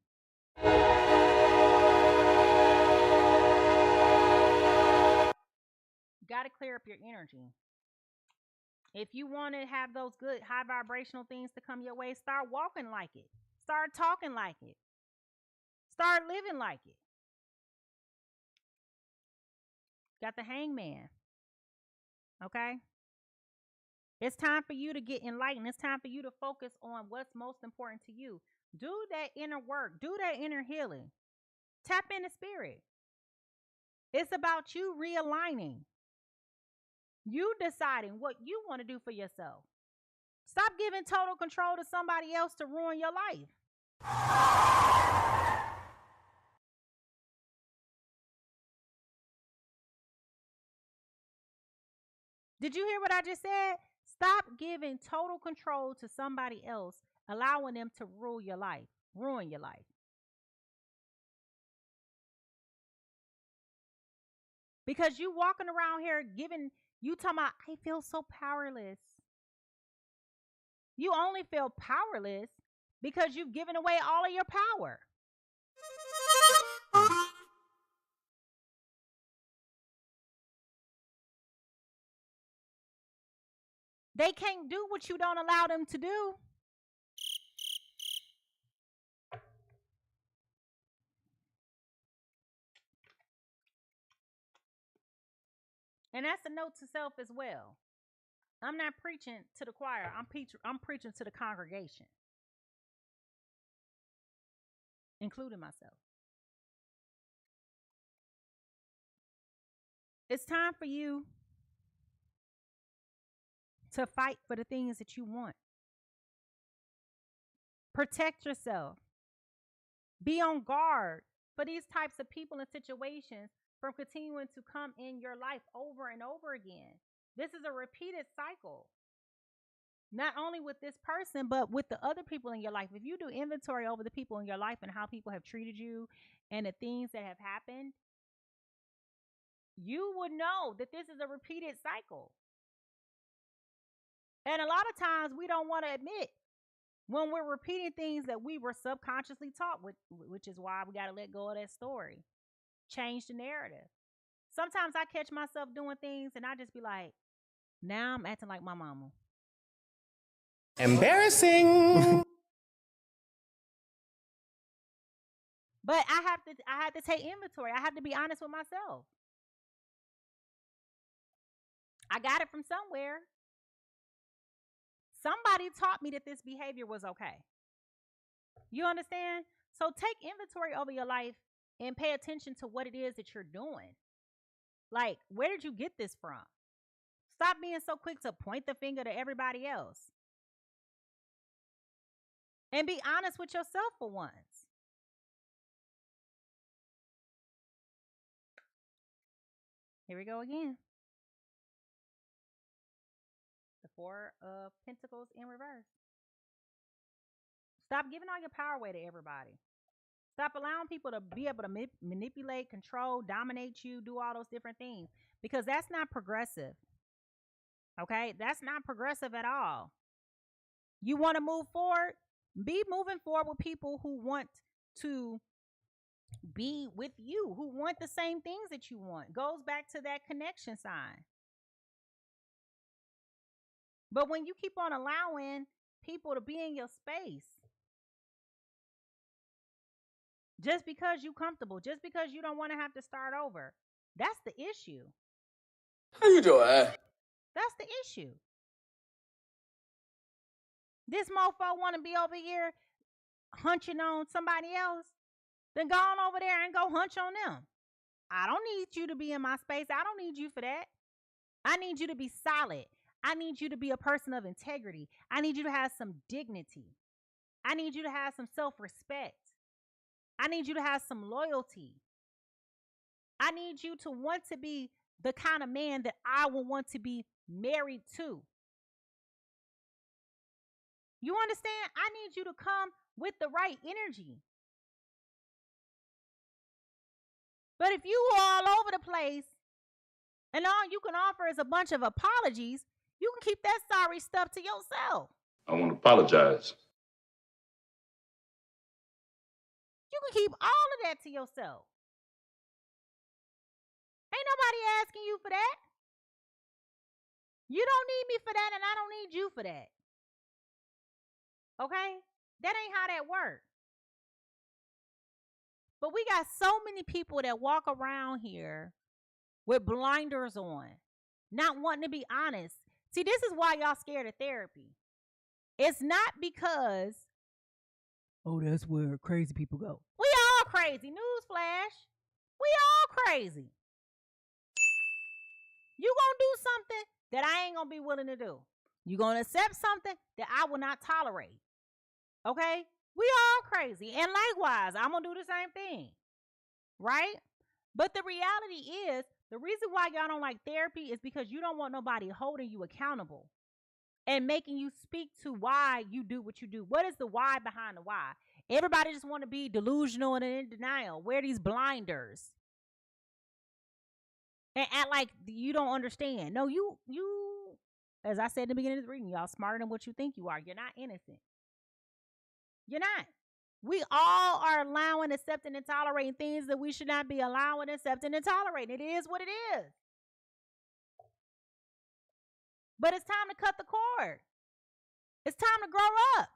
You got to clear up your energy. If you want to have those good high vibrational things to come your way, start walking like it. Start talking like it. Start living like it. Got the Hangman. Okay? It's time for you to get enlightened. It's time for you to focus on what's most important to you. Do that inner work. Do that inner healing. Tap into spirit. It's about you realigning. You deciding what you want to do for yourself. Stop giving total control to somebody else to ruin your life. Did you hear what I just said? Stop giving total control to somebody else, allowing them to ruin your life. Because you walking around here you talking about, I feel so powerless. You only feel powerless because you've given away all of your power. They can't do what you don't allow them to do. And that's a note to self as well. I'm not preaching to the choir. I'm preaching to the congregation, including myself. It's time for you to fight for the things that you want. Protect yourself. Be on guard for these types of people and situations from continuing to come in your life over and over again. This is a repeated cycle. Not only with this person, but with the other people in your life. If you do inventory over the people in your life and how people have treated you and the things that have happened, you would know that this is a repeated cycle. And a lot of times we don't want to admit when we're repeating things that we were subconsciously taught, which is why we got to let go of that story. Change the narrative. Sometimes I catch myself doing things and I just be like, now I'm acting like my mama. Embarrassing. But I have to take inventory. I have to be honest with myself. I got it from somewhere. Somebody taught me that this behavior was okay. You understand? So take inventory over your life and pay attention to what it is that you're doing. Like, where did you get this from? Stop being so quick to point the finger to everybody else. And be honest with yourself for once. Here we go again. The Four of Pentacles in reverse. Stop giving all your power away to everybody. Stop allowing people to be able to manipulate, control, dominate you, do all those different things. Because that's not progressive. Okay? That's not progressive at all. You want to move forward? Be moving forward with people who want to be with you, who want the same things that you want. Goes back to that connection sign. But when you keep on allowing people to be in your space, just because you're comfortable, just because you don't want to have to start over, that's the issue. How you doing? That's the issue. This mofo want to be over here hunching on somebody else, then go on over there and go hunch on them. I don't need you to be in my space. I don't need you for that. I need you to be solid. I need you to be a person of integrity. I need you to have some dignity. I need you to have some self-respect. I need you to have some loyalty. I need you to want to be the kind of man that I will want to be married to. You understand? I need you to come with the right energy. But if you are all over the place and all you can offer is a bunch of apologies, you can keep that sorry stuff to yourself. I want to apologize. You can keep all of that to yourself. Ain't nobody asking you for that. You don't need me for that, and I don't need you for that. Okay? That ain't how that works. But we got so many people that walk around here with blinders on, not wanting to be honest. See, this is why y'all scared of therapy. It's not because, oh, that's where crazy people go. We all crazy. Newsflash. We all crazy. You gonna do something that I ain't gonna be willing to do. You gonna accept something that I will not tolerate. Okay? We all crazy. And likewise, I'm gonna do the same thing. Right? But the reality is, the reason why y'all don't like therapy is because you don't want nobody holding you accountable and making you speak to why you do what you do. What is the why behind the why? Everybody just want to be delusional and in denial. Wear these blinders and act like you don't understand. No, you, as I said in the beginning of the reading, y'all smarter than what you think you are. You're not innocent. You're not. We all are allowing, accepting, and tolerating things that we should not be allowing, accepting, and tolerating. It is what it is. But it's time to cut the cord. It's time to grow up.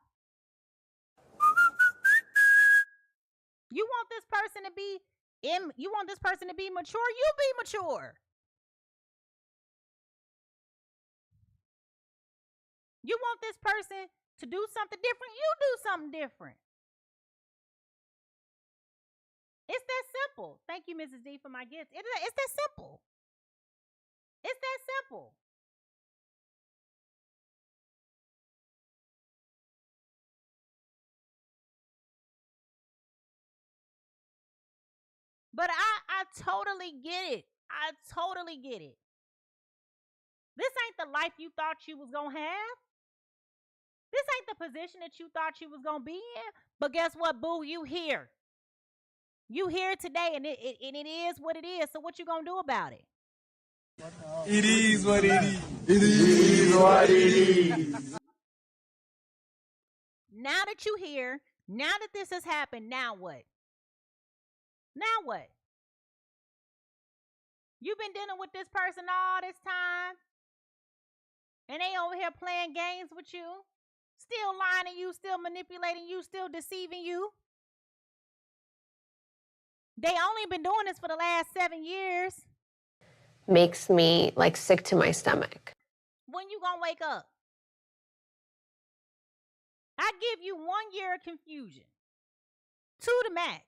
You want this person to be mature, you be mature. You want this person to do something different, you do something different. It's that simple. Thank you, Mrs. D, for my gift. It's that simple. It's that simple. But I totally get it. I totally get it. This ain't the life you thought you was going to have. This ain't the position that you thought you was going to be in. But guess what, boo? You here. You here today, and it is what it is. So what you going to do about it? It is what it is. It is what it is. Now that you here, now that this has happened, now what? Now what? You've been dealing with this person all this time, and they over here playing games with you, still lying to you, still manipulating you, still deceiving you. They only been doing this for the last 7 years. Makes me like sick to my stomach. When you gonna wake up? I give you 1 year of confusion. 2 to max.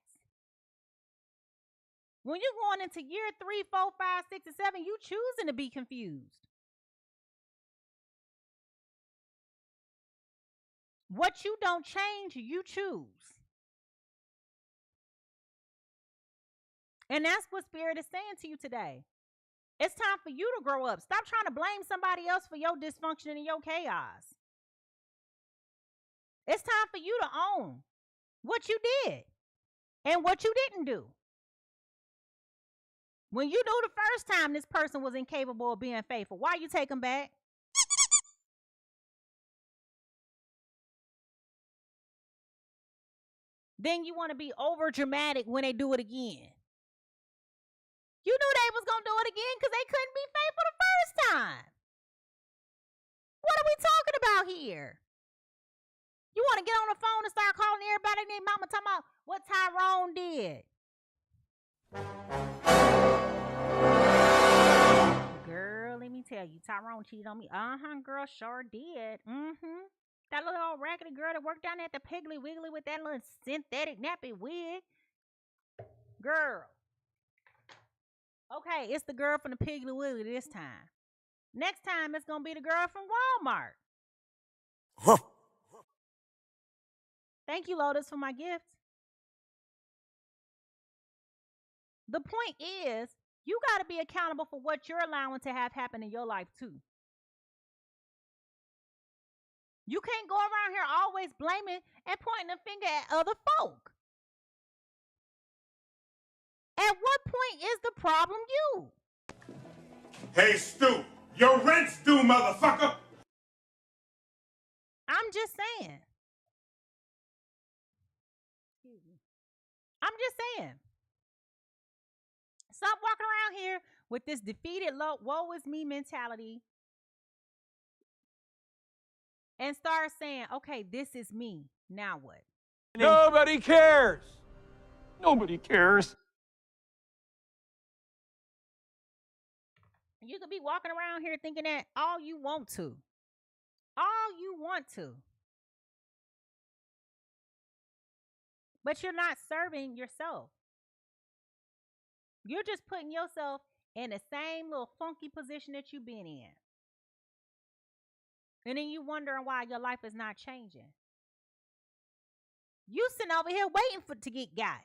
When you're going into year 3, 4, 5, 6, and 7, you choosing to be confused. What you don't change, you choose. And that's what Spirit is saying to you today. It's time for you to grow up. Stop trying to blame somebody else for your dysfunction and your chaos. It's time for you to own what you did and what you didn't do. When you knew the first time this person was incapable of being faithful, why you take them back? then you want to be over dramatic when they do it again. You knew they was going to do it again because they couldn't be faithful the first time. What are we talking about here? You want to get on the phone and start calling everybody named mama talking about what Tyrone did. Girl, let me tell you, Tyrone cheated on me. Girl, sure did. That little old raggedy girl that worked down there at the Piggly Wiggly with that little synthetic nappy wig. Girl. Okay, it's the girl from the Piggly Wiggly this time. Next time, it's going to be the girl from Walmart. Huh. Thank you, Lotus, for my gift. The point is, you got to be accountable for what you're allowing to have happen in your life, too. You can't go around here always blaming and pointing a finger at other folk. At what point is the problem you? Hey, Stu, your rent's due, motherfucker! I'm just saying. Excuse me. I'm just saying. Stop walking around here with this defeated, woe is me mentality. And start saying, okay, this is me. Now what? Nobody cares. Nobody cares. You could be walking around here thinking that all you want to. All you want to. But you're not serving yourself. You're just putting yourself in the same little funky position that you've been in. And then you wondering why your life is not changing. You sitting over here waiting to get got.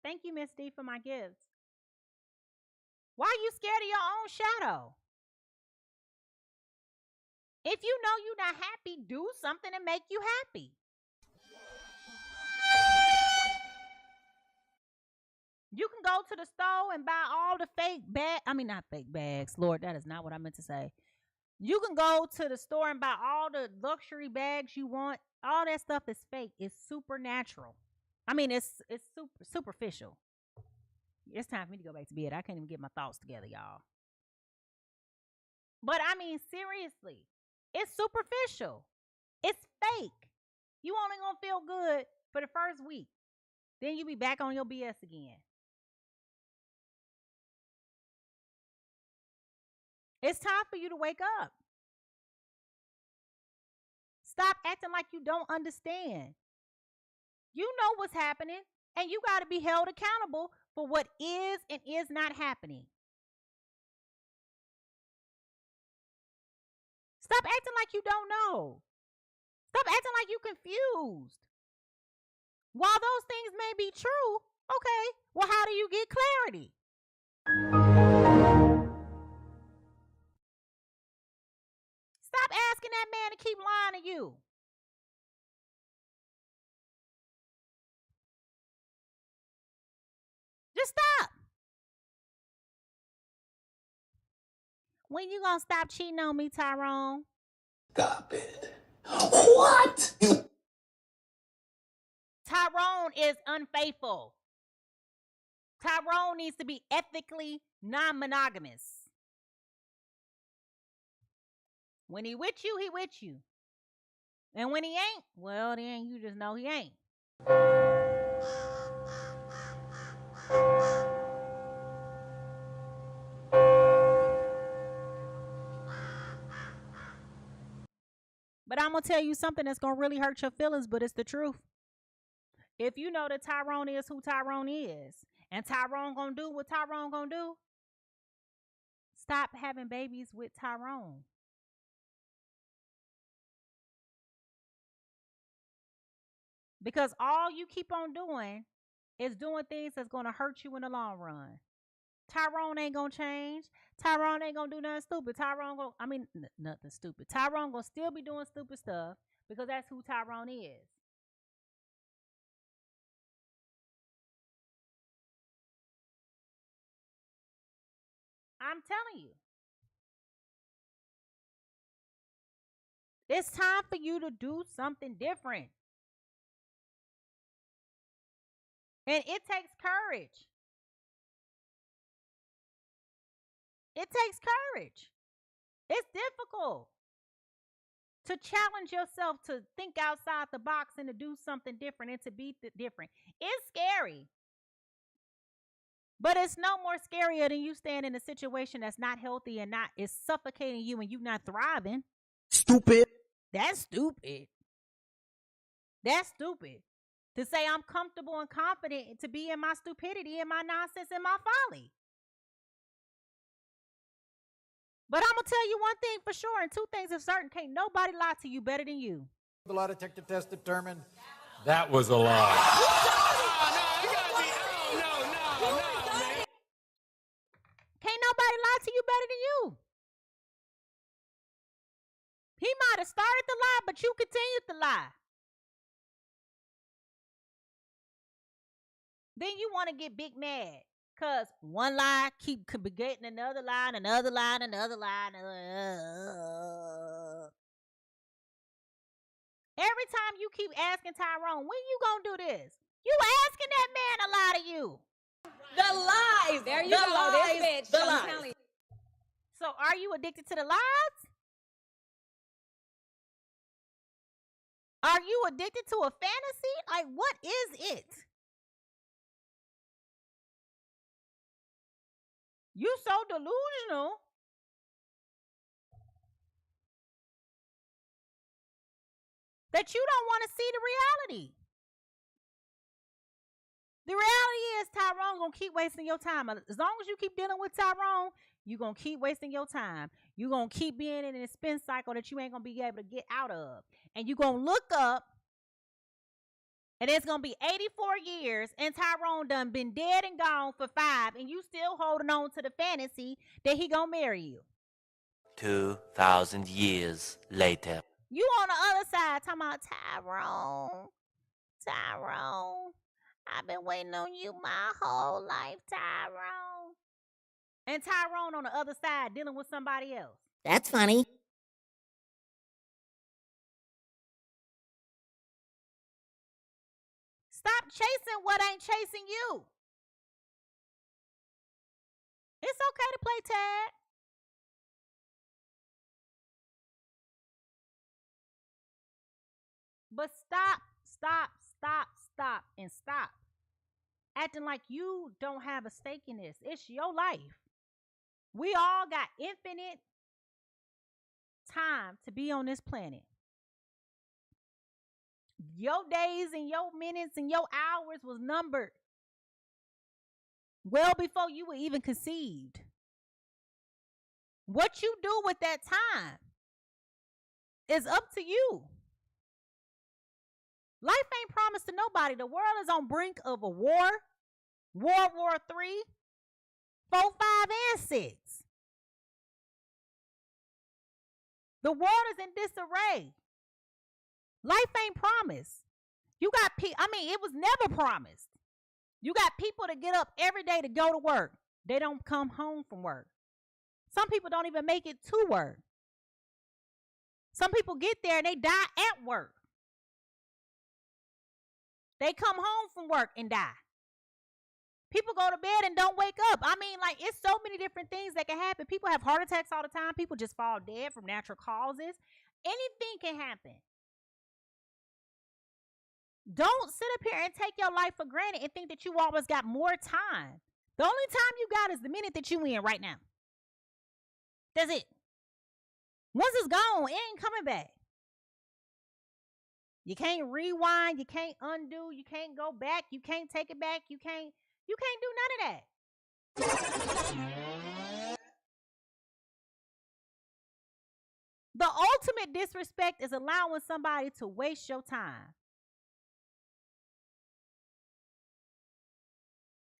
Thank you, Miss D, for my gifts. Why are you scared of your own shadow? If you know you're not happy, do something to make you happy. You can go to the store and buy all the fake bags. I mean, not fake bags. Lord, that is not what I meant to say. You can go to the store and buy all the luxury bags you want. All that stuff is fake. It's supernatural. I mean, it's superficial. It's time for me to go back to bed. I can't even get my thoughts together, y'all. But I mean, seriously, it's superficial. It's fake. You only gonna feel good for the first week. Then you be back on your BS again. It's time for you to wake up. Stop acting like you don't understand. You know what's happening, and you got to be held accountable for what is and is not happening. Stop acting like you don't know. Stop acting like you're confused. While those things may be true, okay, well, how do you get clarity? Stop asking that man to keep lying to you. Just stop. When you gonna stop cheating on me, Tyrone? Stop it. What? Tyrone is unfaithful. Tyrone needs to be ethically non-monogamous. When he with you, he with you. And when he ain't, well, then you just know he ain't. But I'm going to tell you something that's going to really hurt your feelings, but it's the truth. If you know that Tyrone is who Tyrone is, and Tyrone going to do what Tyrone going to do, stop having babies with Tyrone. Because all you keep on doing is doing things that's going to hurt you in the long run. Tyrone ain't going to change. Tyrone ain't going to do nothing stupid. Nothing stupid. Tyrone going to still be doing stupid stuff because that's who Tyrone is. I'm telling you. It's time for you to do something different. And it takes courage. It takes courage. It's difficult to challenge yourself to think outside the box and to do something different and to be different. It's scary. But it's no more scarier than you staying in a situation that's not healthy and is suffocating you and you not thriving. Stupid. That's stupid. That's stupid. To say I'm comfortable and confident to be in my stupidity and my nonsense and my folly. But I'm going to tell you one thing for sure, and two things for certain. Can't nobody lie to you better than you. The lie detector test determined That was a lie. Can't nobody lie to you better than you. He might have started the lie, but you continued to lie. Then you want to get big mad because one lie keep begetting another lie, another lie, another lie. Every time you keep asking Tyrone, when you gonna do this? You asking that man to lie to you. The lies. There you go. This bitch. The lies. So are you addicted to the lies? Are you addicted to a fantasy? Like, what is it? You so delusional. That you don't want to see the reality. The reality is Tyrone gonna keep wasting your time. As long as you keep dealing with Tyrone, you're gonna keep wasting your time. You're gonna keep being in a spin cycle that you ain't gonna be able to get out of. And you're gonna look up and it's gonna be 84 years and Tyrone done been dead and gone for 5 and you still holding on to the fantasy that he gonna marry you. 2,000 years later. You on the other side talking about Tyrone, I've been waiting on you my whole life, Tyrone. And Tyrone on the other side dealing with somebody else. That's funny. Stop chasing what ain't chasing you. It's okay to play tag. But stop acting like you don't have a stake in this. It's your life. We all got infinite time to be on this planet. Your days and your minutes and your hours was numbered well before you were even conceived. What you do with that time is up to you. Life ain't promised to nobody. The world is on brink of a war. World War III, 4, 5, and 6. The world is in disarray. Life ain't promised. You got it was never promised. You got people that get up every day to go to work. They don't come home from work. Some people don't even make it to work. Some people get there and they die at work. They come home from work and die. People go to bed and don't wake up. It's so many different things that can happen. People have heart attacks all the time. People just fall dead from natural causes. Anything can happen. Don't sit up here and take your life for granted and think that you always got more time. The only time you got is the minute that you in right now. That's it. Once it's gone, it ain't coming back. You can't rewind. You can't undo. You can't go back. You can't take it back. You can't do none of that. The ultimate disrespect is allowing somebody to waste your time.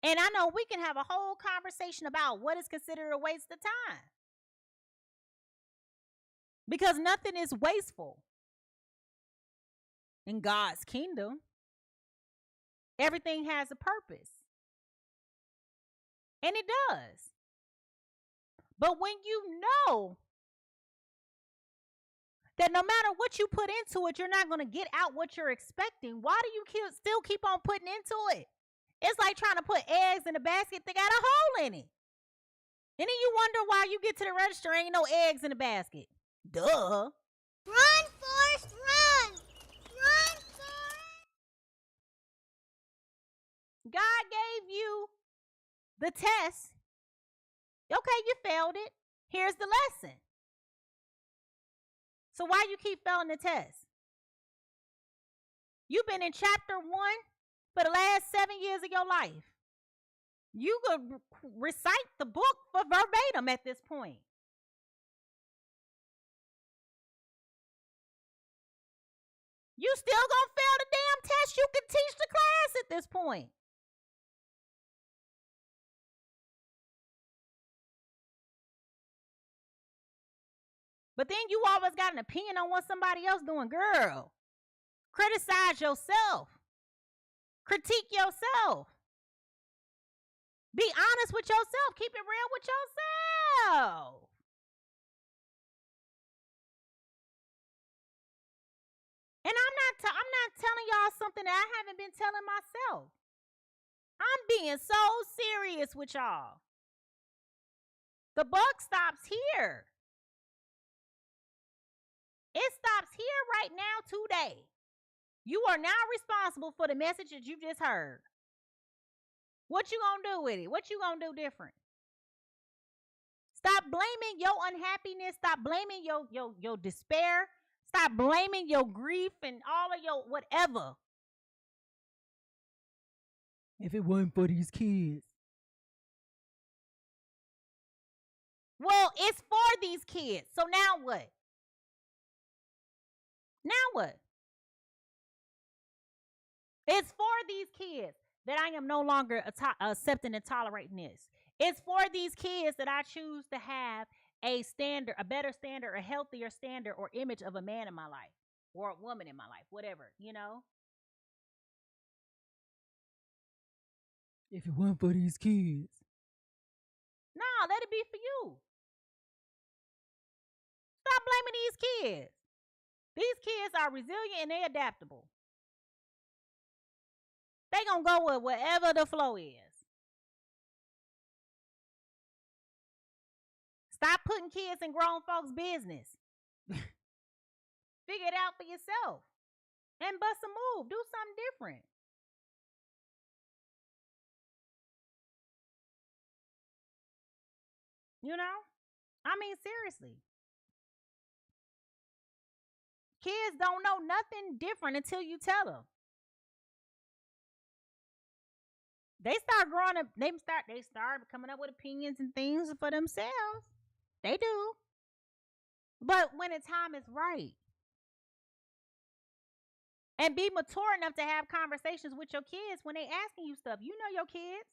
And I know we can have a whole conversation about what is considered a waste of time. Because nothing is wasteful. In God's kingdom, everything has a purpose. And it does. But when you know that no matter what you put into it, you're not going to get out what you're expecting. Why do you still keep on putting into it? It's like trying to put eggs in a basket that got a hole in it. And then you wonder why you get to the register, ain't no eggs in the basket. Duh. Run, Forrest, run! Run, Forrest! God gave you the test. Okay, you failed it. Here's the lesson. So why you keep failing the test? You've been in chapter 1 for the last 7 years of your life. You could recite the book for verbatim at this point. You still gonna fail the damn test. You can teach the class at this point. But then you always got an opinion on what somebody else doing. Girl, criticize yourself. Critique yourself. Be honest with yourself. Keep it real with yourself. And I'm not telling y'all something that I haven't been telling myself. I'm being so serious with y'all. The buck stops here. It stops here right now today. You are now responsible for the message that you just heard. What you gonna do with it? What you gonna do different? Stop blaming your unhappiness. Stop blaming your despair. Stop blaming your grief and all of your whatever. If it wasn't for these kids. Well, it's for these kids. So now what? Now what? It's for these kids that I am no longer accepting and tolerating this. It's for these kids that I choose to have a standard, a better standard, a healthier standard or image of a man in my life or a woman in my life, whatever, you know? If it weren't for these kids. No, let it be for you. Stop blaming these kids. These kids are resilient and they're adaptable. They gonna go with whatever the flow is. Stop putting kids in grown folks' business. Figure it out for yourself. And bust a move. Do something different. You know? I mean, seriously. Kids don't know nothing different until you tell them. They start growing up, they start coming up with opinions and things for themselves. They do. But when the time is right. And be mature enough to have conversations with your kids when they asking you stuff. You know your kids.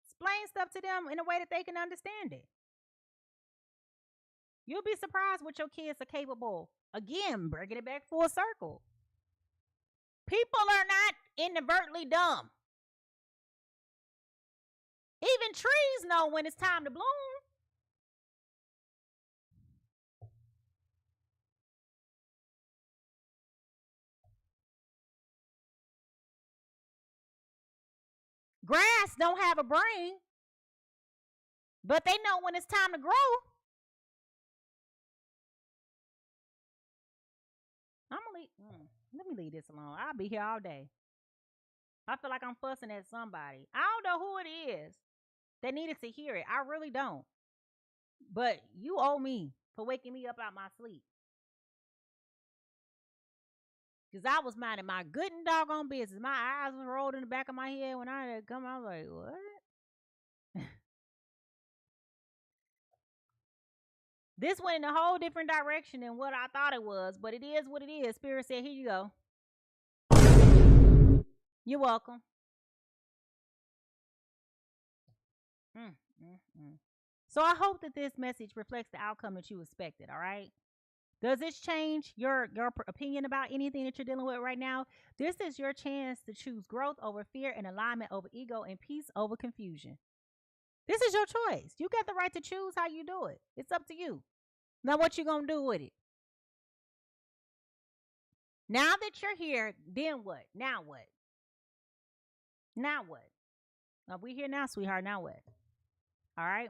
Explain stuff to them in a way that they can understand it. You'll be surprised what your kids are capable. Again, bringing it back full circle. People are not inadvertently dumb. Even trees know when it's time to bloom. Grass don't have a brain, but they know when it's time to grow. Let me leave this alone. I'll be here all day. I feel like I'm fussing at somebody. I don't know who it is that needed to hear it. I really don't. But you owe me for waking me up out my sleep. Because I was minding my good and doggone business. My eyes was rolled in the back of my head when I had come. I was like, what? This went in a whole different direction than what I thought it was. But it is what it is. Spirit said, here you go. You're welcome. So I hope that this message reflects the outcome that you expected, all right? Does this change your opinion about anything that you're dealing with right now? This is your chance to choose growth over fear and alignment over ego and peace over confusion. This is your choice. You got the right to choose how you do it. It's up to you. Now what you going to do with it? Now that you're here, then what? Now what? Now what? We're here now, sweetheart. Now what? All right.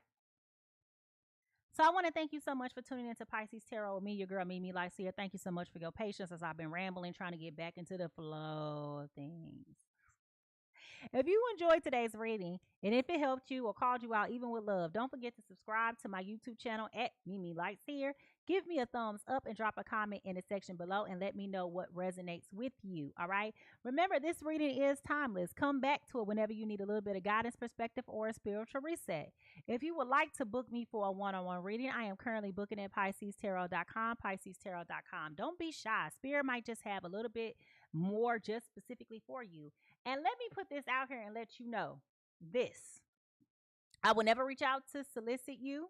So I want to thank you so much for tuning into PiSeas Tarot with me, your girl, Mimi Lightseer. Thank you so much for your patience as I've been rambling, trying to get back into the flow of things. If you enjoyed today's reading, and if it helped you or called you out even with love, don't forget to subscribe to my YouTube channel at Mimi Lightseer. Give me a thumbs up and drop a comment in the section below and let me know what resonates with you. All right. Remember, this reading is timeless. Come back to it whenever you need a little bit of guidance, perspective, or a spiritual reset. If you would like to book me for a one-on-one reading, I am currently booking at PiSeasTarot.com, PiSeasTarot.com. Don't be shy. Spirit might just have a little bit more just specifically for you. And let me put this out here and let you know this. I would never reach out to solicit you.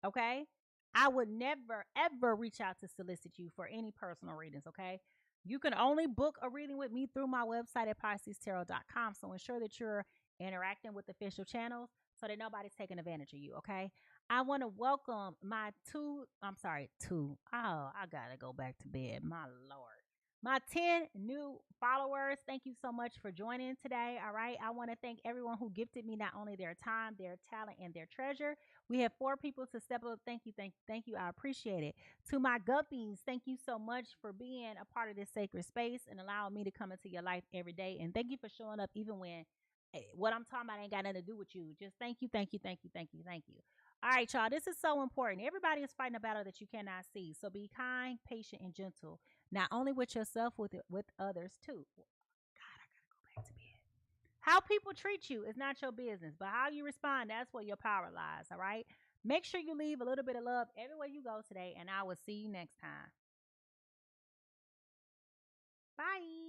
Okay. I would never, ever reach out to solicit you for any personal readings. Okay. You can only book a reading with me through my website at PiSeasTarot.com. So ensure that you're interacting with official channels so that nobody's taking advantage of you. Okay. I want to welcome my two. Oh, I got to go back to bed. My Lord. My 10 new followers, thank you so much for joining today. All right. I want to thank everyone who gifted me not only their time, their talent, and their treasure. We have 4 people to step up. Thank you. Thank you. I appreciate it. To my guppies, thank you so much for being a part of this sacred space and allowing me to come into your life every day. And thank you for showing up even when what I'm talking about ain't got nothing to do with you. Just thank you. All right, y'all. This is so important. Everybody is fighting a battle that you cannot see. So be kind, patient, and gentle. Not only with yourself, with others too. God, I gotta go back to bed. How people treat you is not your business, but how you respond, that's where your power lies. All right. Make sure you leave a little bit of love everywhere you go today, and I will see you next time. Bye.